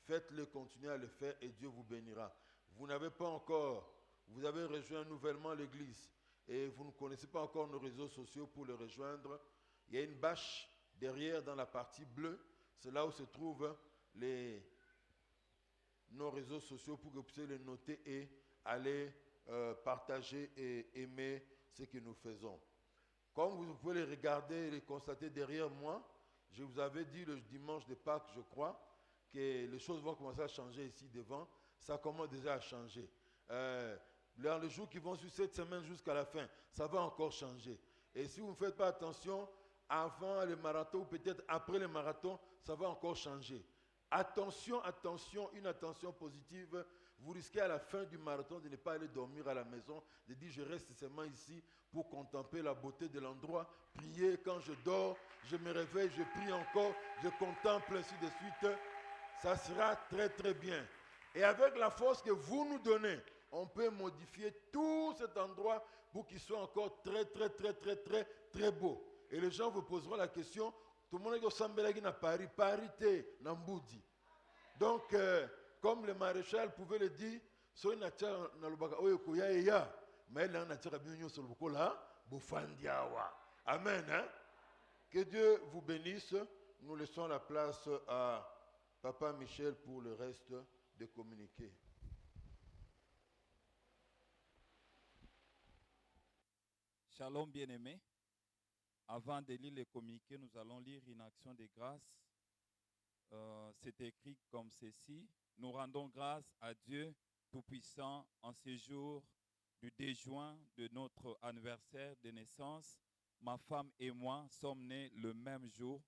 Faites-le, continuez à le faire et Dieu vous bénira. Vous n'avez pas encore, vous avez rejoint nouvellement l'église et vous ne connaissez pas encore nos réseaux sociaux pour le rejoindre. Il y a une bâche derrière dans la partie bleue. C'est là où se trouvent nos réseaux sociaux pour que vous puissiez les noter et aller partager et aimer ce que nous faisons. Comme vous pouvez les regarder et les constater derrière moi, je vous avais dit le dimanche de Pâques, je crois, que les choses vont commencer à changer ici devant. Ça commence déjà à changer. Dans les jours qui vont sur cette semaine jusqu'à la fin, ça va encore changer. Et si vous ne faites pas attention, avant le marathon ou peut-être après le marathon, ça va encore changer. Attention, attention, une attention positive. Vous risquez à la fin du marathon de ne pas aller dormir à la maison, de dire je reste seulement ici pour contempler la beauté de l'endroit, prier quand je dors, je me réveille, je prie encore, je contemple ainsi de suite. Ça sera très très bien. Et avec la force que vous nous donnez, on peut modifier tout cet endroit pour qu'il soit encore très très très très très très beau. Et les gens vous poseront la question, tout le monde est au Sambelagi na Paris, parité, na Mboudi. Donc, comme le maréchal pouvait le dire, so inacha na lubaka oyo kuya ya, mais là na tira binyo sur le là, bofandiawa. Amen hein. Que Dieu vous bénisse. Nous laissons la place à Papa Michel pour le reste de communiquer. Shalom bien-aimés. Avant de lire les communiqués, nous allons lire une action de grâce. C'est écrit comme ceci. Nous rendons grâce à Dieu Tout-Puissant en ce jour du 2 juin de notre anniversaire de naissance. Ma femme et moi sommes nés le même jour.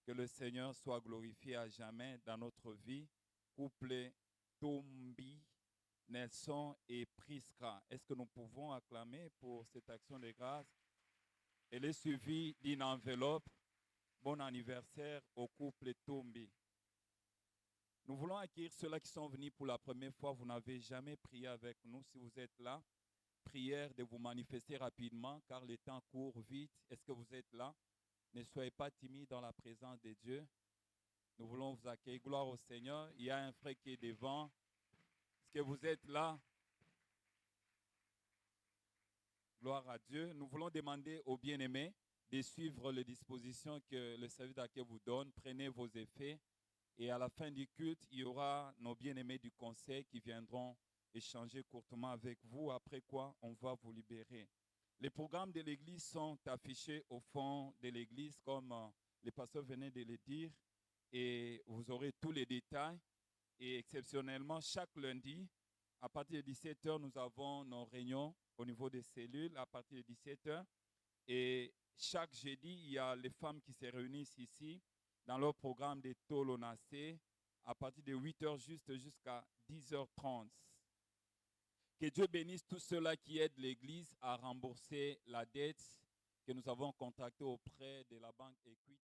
Que le Seigneur soit glorifié à jamais dans notre vie. Couple Tombi, Nelson et Priska. Est-ce que nous pouvons acclamer pour cette action de grâce? Elle est suivie d'une enveloppe. Bon anniversaire au couple Tombi. Nous voulons accueillir ceux-là qui sont venus pour la première fois. Vous n'avez jamais prié avec nous. Si vous êtes là, prière de vous manifester rapidement car le temps court vite. Est-ce que vous êtes là? Ne soyez pas timides dans la présence de Dieu. Nous voulons vous accueillir. Gloire au Seigneur. Il y a un frère qui est devant. Est-ce que vous êtes là? Gloire à Dieu. Nous voulons demander aux bien-aimés de suivre les dispositions que le service d'accueil vous donne. Prenez vos effets. Et à la fin du culte, il y aura nos bien-aimés du conseil qui viendront échanger courtement avec vous. Après quoi, on va vous libérer. Les programmes de l'église sont affichés au fond de l'église, comme les pasteurs venaient de le dire. Et vous aurez tous les détails. Et exceptionnellement, chaque lundi, à partir de 17h, nous avons nos réunions au niveau des cellules à partir de 17h. Et chaque jeudi, il y a les femmes qui se réunissent ici dans leur programme de Tolonacé à partir de 8h jusqu'à 10h30. Que Dieu bénisse tous ceux-là qui aident l'Église à rembourser la dette que nous avons contractée auprès de la banque Equity.